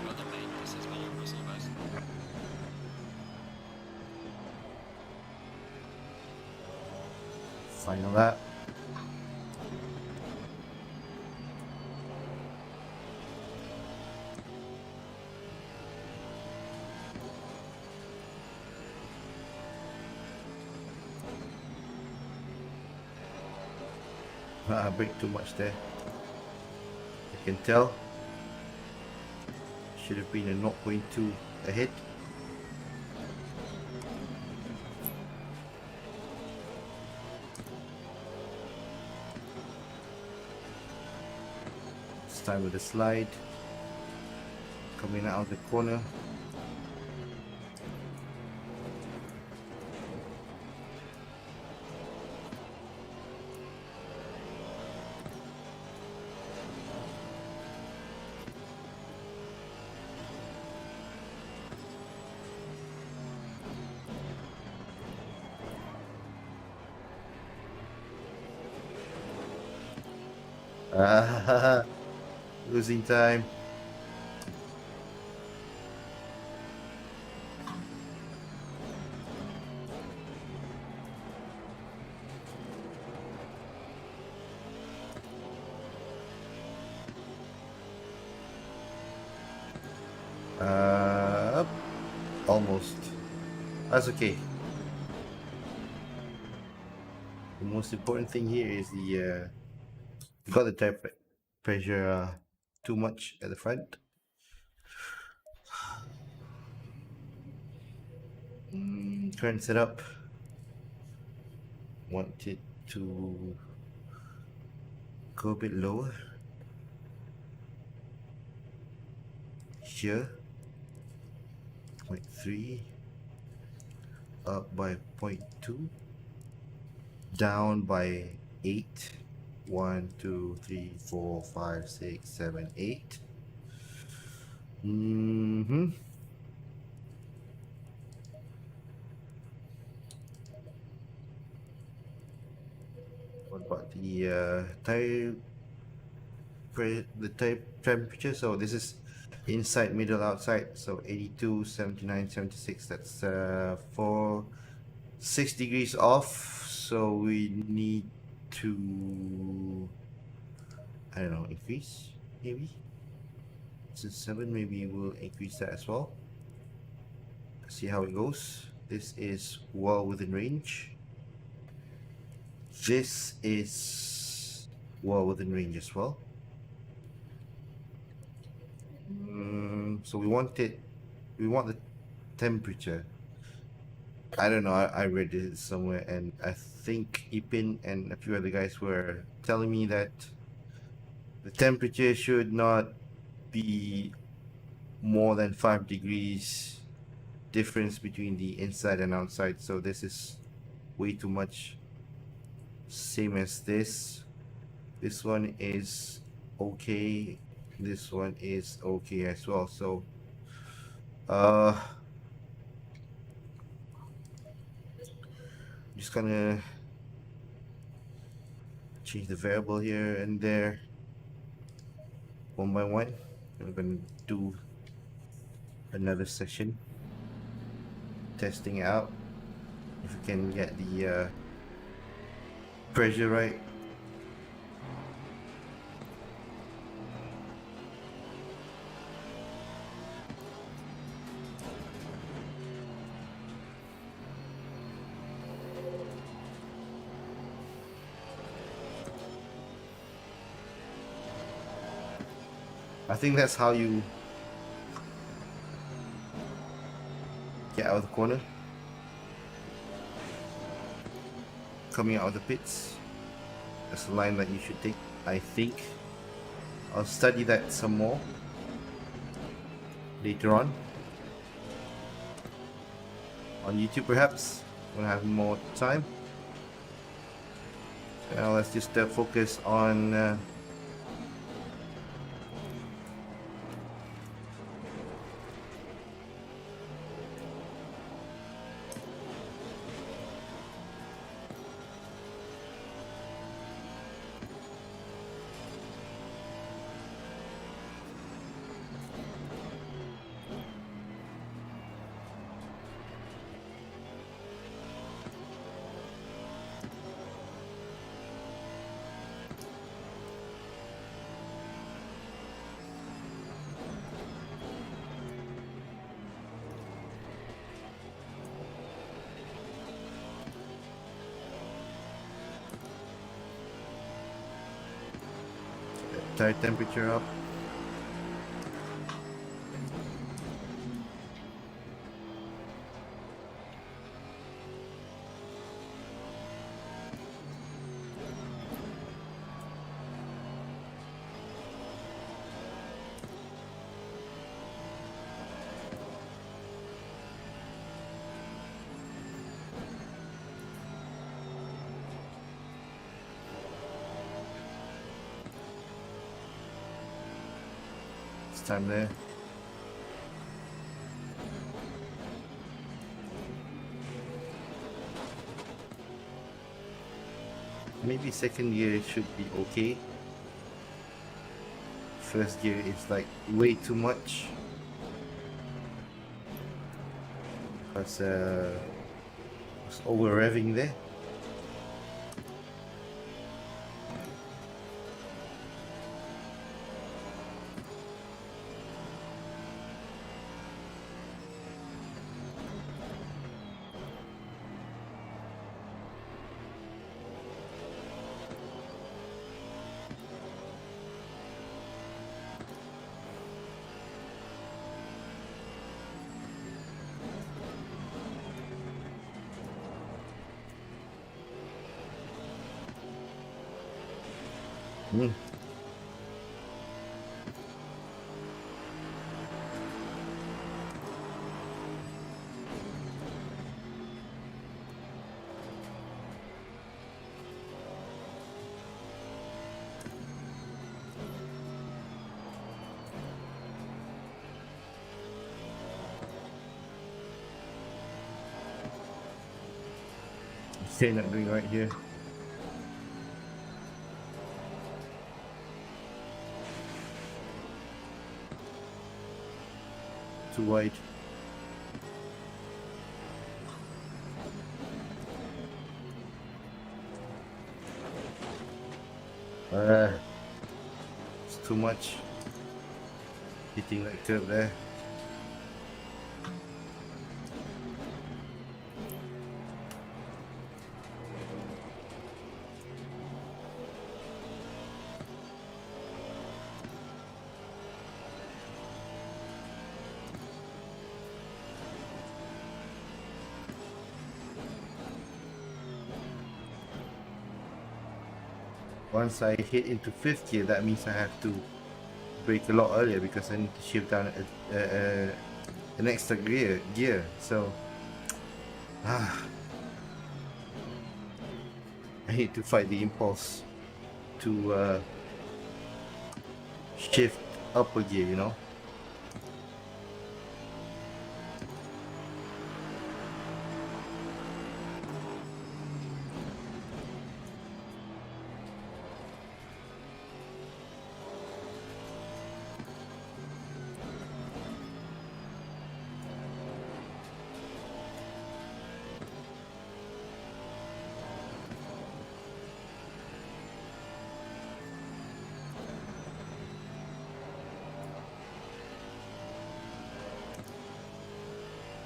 A: Well done, mate. This has been your personal best.
B: Final lap. I brake too much there. I can tell. Should have been a 0.2 ahead. This time with the slide. Coming out of the corner. Losing time. Up. Almost. That's okay. The most important thing here is the got the tire pressure too much at the front. Current setup. Want it to go a bit lower. Here. 0.3. Up by 0.2. Down by 8. 1, 2, 3, 4, 5, 6, 7, 8. What about the tire temperature? So this is inside, middle, outside. So 82, 79, 76. That's 4 6 degrees off, so we need to, I don't know, increase maybe. Since 7, maybe we'll increase that as well. See how it goes. This is well within range. This is well within range as well. So we want the temperature. I don't know. I read it somewhere, and I think Ipin and a few other guys were telling me that the temperature should not be more than 5 degrees difference between the inside and outside. So this is way too much. Same as this. This one is okay. This one is okay as well. So uh just gonna change the variable here and there one by one. I'm gonna do another session testing out if we can get the pressure right. I think that's how you get out of the corner, coming out of the pits. That's the line that you should take, I think. I'll study that some more later on YouTube perhaps when I have more time. Now let's just focus on tire temperature up. It's time there. Maybe second gear should be okay. First gear is like way too much. Because it's over revving there. Mm. Okay, not doing right here. Too wide. It's too much. Hitting that curve there. Once I hit into fifth gear, that means I have to brake a lot earlier because I need to shift down an extra gear. So I need to fight the impulse to shift up a gear, you know.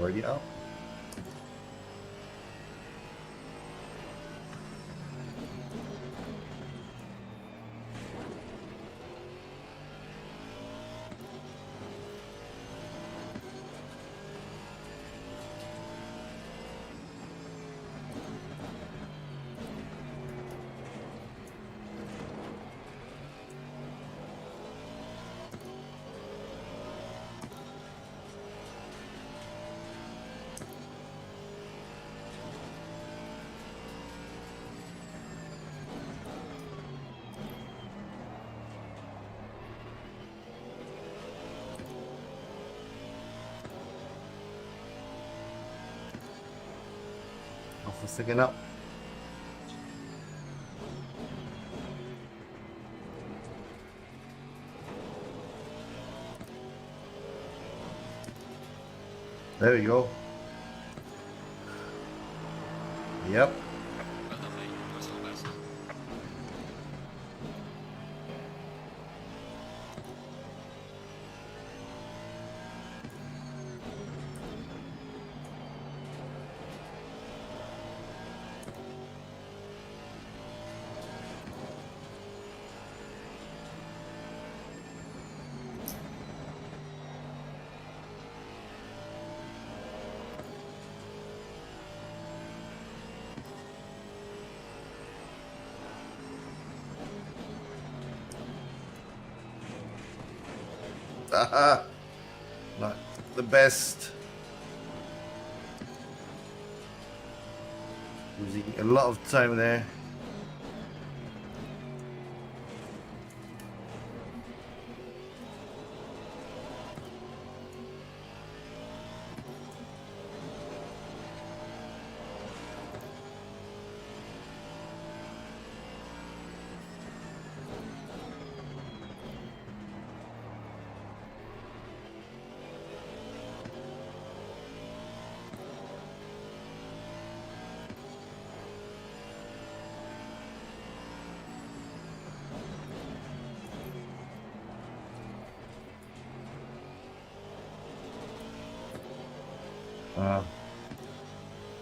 B: Already out. Off a second up. There we go. Yep.
A: Well done, mate. Personal best.
B: Haha. Not the best. Losing a lot of time there.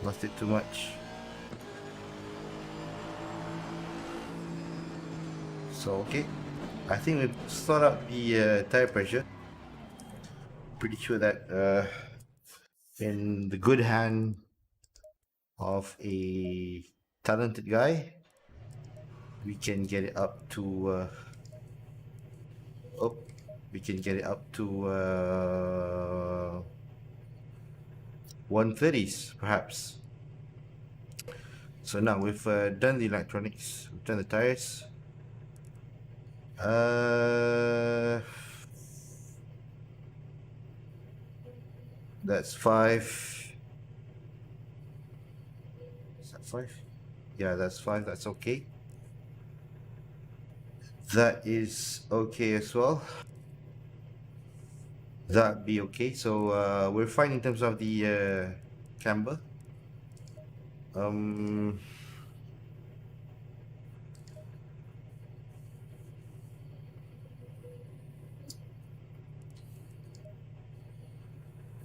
B: Lost it too much. So okay, I think we've sorted out the tire pressure. Pretty sure that in the good hand of a talented guy, we can get it up to oh, we can get it up to 130s perhaps. So now we've done the electronics, we've done the tires. That's 5. Is that 5? Yeah, that's 5. That's okay. That is okay as well. That be okay. So we're fine in terms of the camber.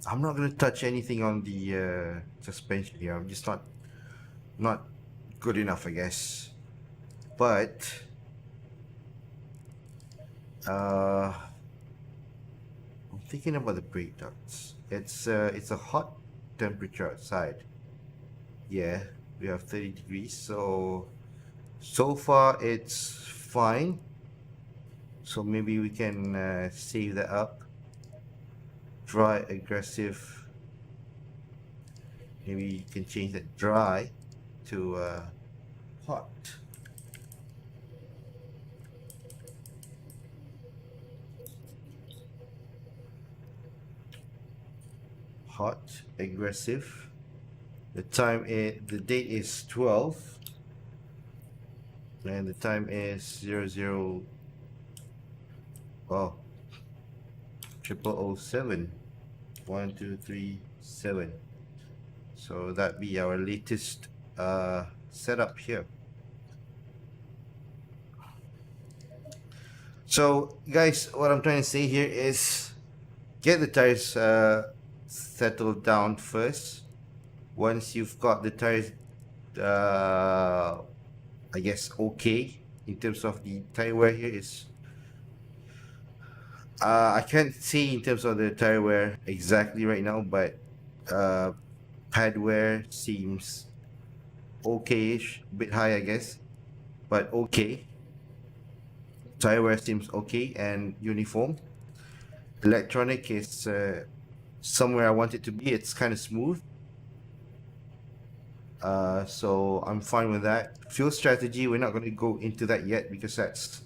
B: I'm not going to touch anything on the suspension here. I'm just not good enough, I guess. But I'm thinking about the brake ducts. It's a hot temperature outside. Yeah, we have 30 degrees. So far it's fine. So maybe we can save that up. Dry, aggressive. Maybe you can change that dry to hot. Hot, aggressive. The date is 12 and the time is 00 oh 0007 1237. So that be our latest setup here. So guys, what I'm trying to say here is get the tires settled down first. Once you've got the tires I guess okay in terms of the tire wear here is I can't say in terms of the tire wear exactly right now, but pad wear seems okay-ish, bit high I guess, but okay. Tire wear seems okay and uniform. Electronic is somewhere I want it to be. It's kind of smooth. So I'm fine with that. Fuel strategy, we're not going to go into that yet because that's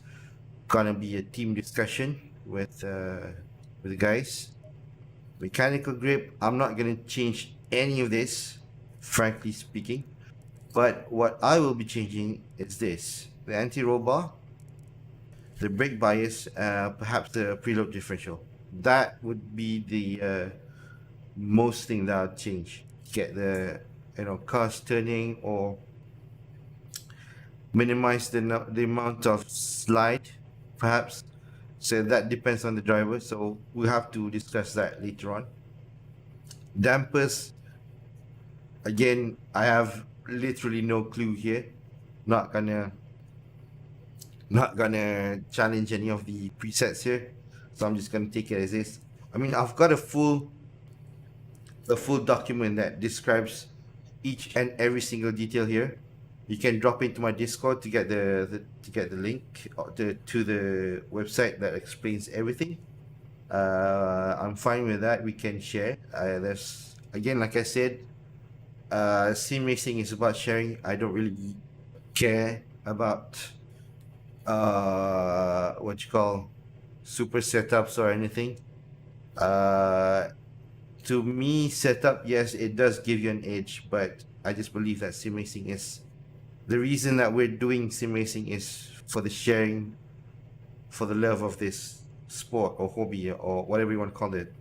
B: gonna be a team discussion with the guys. Mechanical grip, I'm not gonna change any of this, frankly speaking. But what I will be changing is this: the anti-roll bar, the brake bias, perhaps the preload differential. That would be the most thing that I'll change. Get the cars turning or minimize the amount of slide, perhaps. So that depends on the driver. So we'll have to discuss that later on. Dampers, again, I have literally no clue here. Not gonna challenge any of the presets here. So I'm just gonna take it as is. I mean, I've got a full document that describes each and every single detail here. You can drop into my Discord to get the link to the website that explains everything. I'm fine with that. We can share. There's again, like I said, sim racing is about sharing. I don't really care about what you call super setups or anything. To me, setup, yes, it does give you an edge, but I just believe that sim racing is the reason that we're doing sim racing is for the sharing, for the love of this sport or hobby or whatever you want to call it.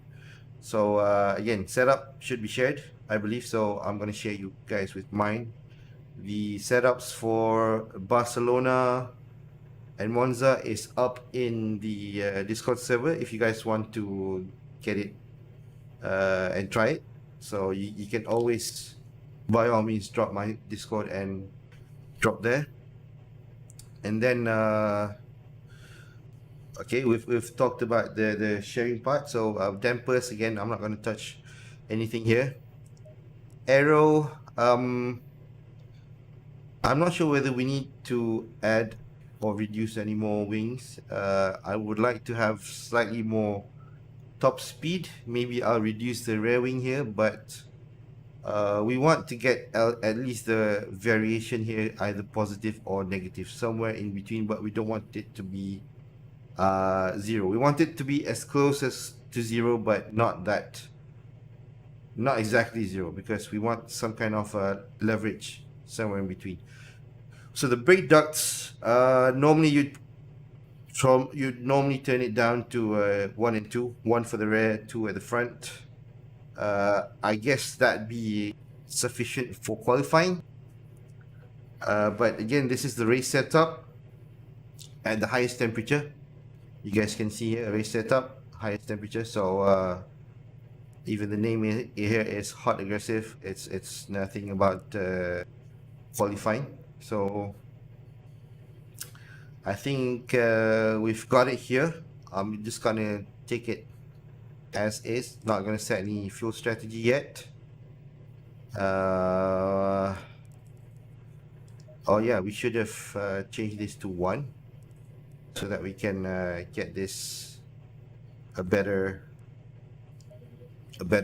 B: So again, setup should be shared, I believe. So I'm going to share you guys with mine. The setups for Barcelona and Monza is up in the Discord server if you guys want to get it and try it. So you can always, by all means, drop my Discord and drop there. And then okay, we've talked about the sharing part. So dampers, again, I'm not going to touch anything here. Aero, I'm not sure whether we need to add or reduce any more wings. I would like to have slightly more top speed. Maybe I'll reduce the rear wing here, but we want to get at least the variation here, either positive or negative, somewhere in between, but we don't want it to be zero. We want it to be as close as to zero, but not exactly zero, because we want some kind of leverage somewhere in between. So the brake ducts, normally you'd normally turn it down to 1 and 2, 1 for the rear, 2 at the front. I guess that'd be sufficient for qualifying. But again, this is the race setup at the highest temperature. You guys can see here, race setup, highest temperature. So Even the name here is hot aggressive. It's nothing about qualifying. So I think we've got it here. I'm just gonna take it as is. Not gonna set any fuel strategy yet. Oh yeah, we should have changed this to 1 so that we can get this a better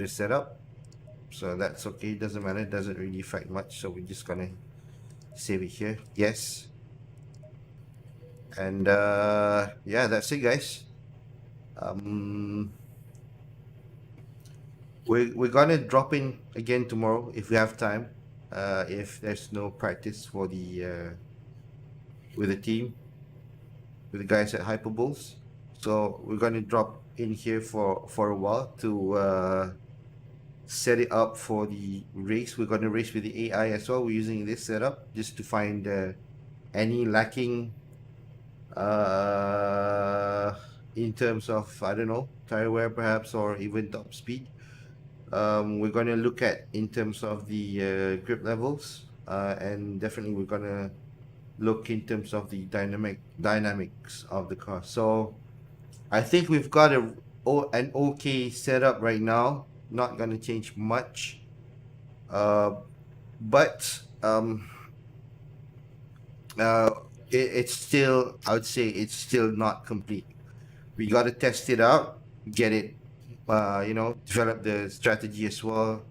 B: setup. So that's okay. Doesn't matter. Doesn't really affect much. So we're just gonna save it here. Yes. And yeah, that's it, guys. Um, we're gonna drop in again tomorrow if we have time. If there's no practice for the with the team, with the guys at Hyperbulls, so we're gonna drop in here for a while to set it up for the race. We're gonna race with the AI as well. We're using this setup just to find any lacking in terms of, I don't know, tire wear perhaps, or even top speed. We're going to look at in terms of the grip levels, and definitely we're going to look in terms of the dynamics of the car. So I think we've got an okay setup right now. Not going to change much, but it's still, I would say, it's still not complete. We got to test it out, get it, develop the strategy as well.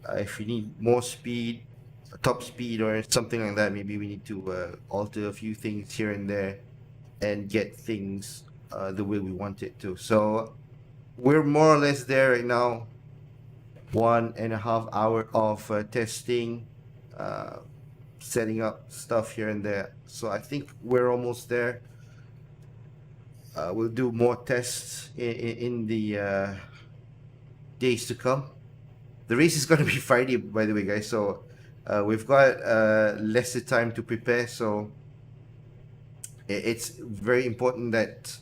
B: If we need more speed, top speed, or something like that, maybe we need to alter a few things here and there and get things the way we want it to. So we're more or less there right now. 1.5 hour of testing, setting up stuff here and there. So I think we're almost there. We'll do more tests in the days to come. The race is going to be Friday, by the way, guys. So we've got lesser time to prepare. So it's very important that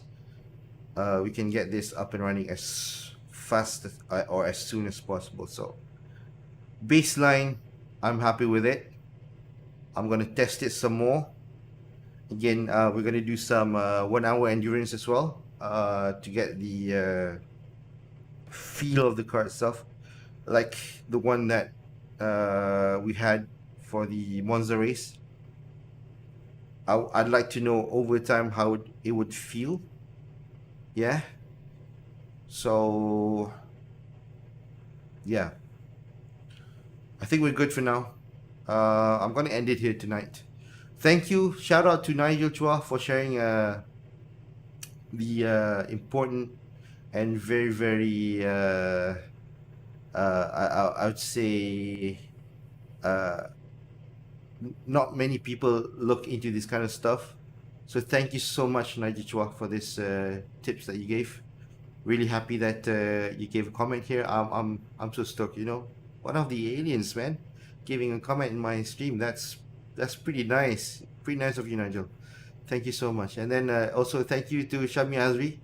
B: we can get this up and running as fast as, or as soon as possible. So baseline, I'm happy with it. I'm going to test it some more. Again, we're going to do some 1 hour endurance as well to get the feel of the car itself, like the one that we had for the Monza race. I'd like to know over time how it would feel. Yeah. So, yeah. I think we're good for now. I'm going to end it here tonight. Thank you. Shout out to Nigel Chua for sharing the important and very, very, I would say, not many people look into this kind of stuff. So thank you so much, Nigel Chua, for this tips that you gave. Really happy that you gave a comment here. I'm so stoked. One of the aliens, man, giving a comment in my stream. That's pretty nice. Pretty nice of you, Nigel. Thank you so much. And then also thank you to Shami Azri.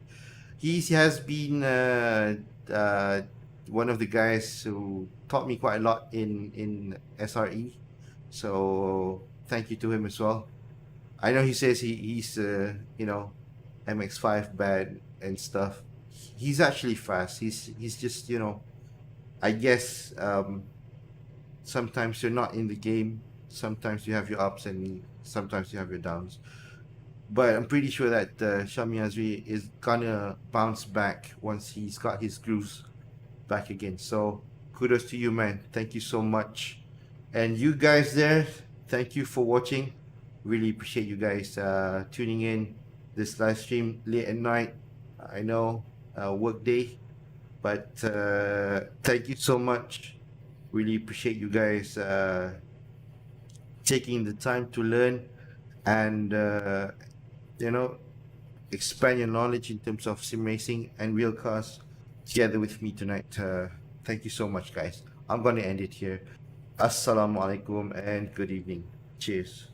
B: He has been one of the guys who taught me quite a lot in SRE. So thank you to him as well. I know he says he's MX5 bad and stuff. He's actually fast. He's just I guess sometimes you're not in the game. Sometimes you have your ups and sometimes you have your downs. But I'm pretty sure that Shami Azri is gonna bounce back once he's got his grooves back again. So kudos to you, man. Thank you so much. And you guys there, thank you for watching. Really appreciate you guys tuning in this live stream late at night. I know work day, but thank you so much. Really appreciate you guys taking the time to learn and expand your knowledge in terms of sim racing and real cars together with me tonight. Thank you so much, guys. I'm going to end it here. Assalamu alaikum and good evening. Cheers.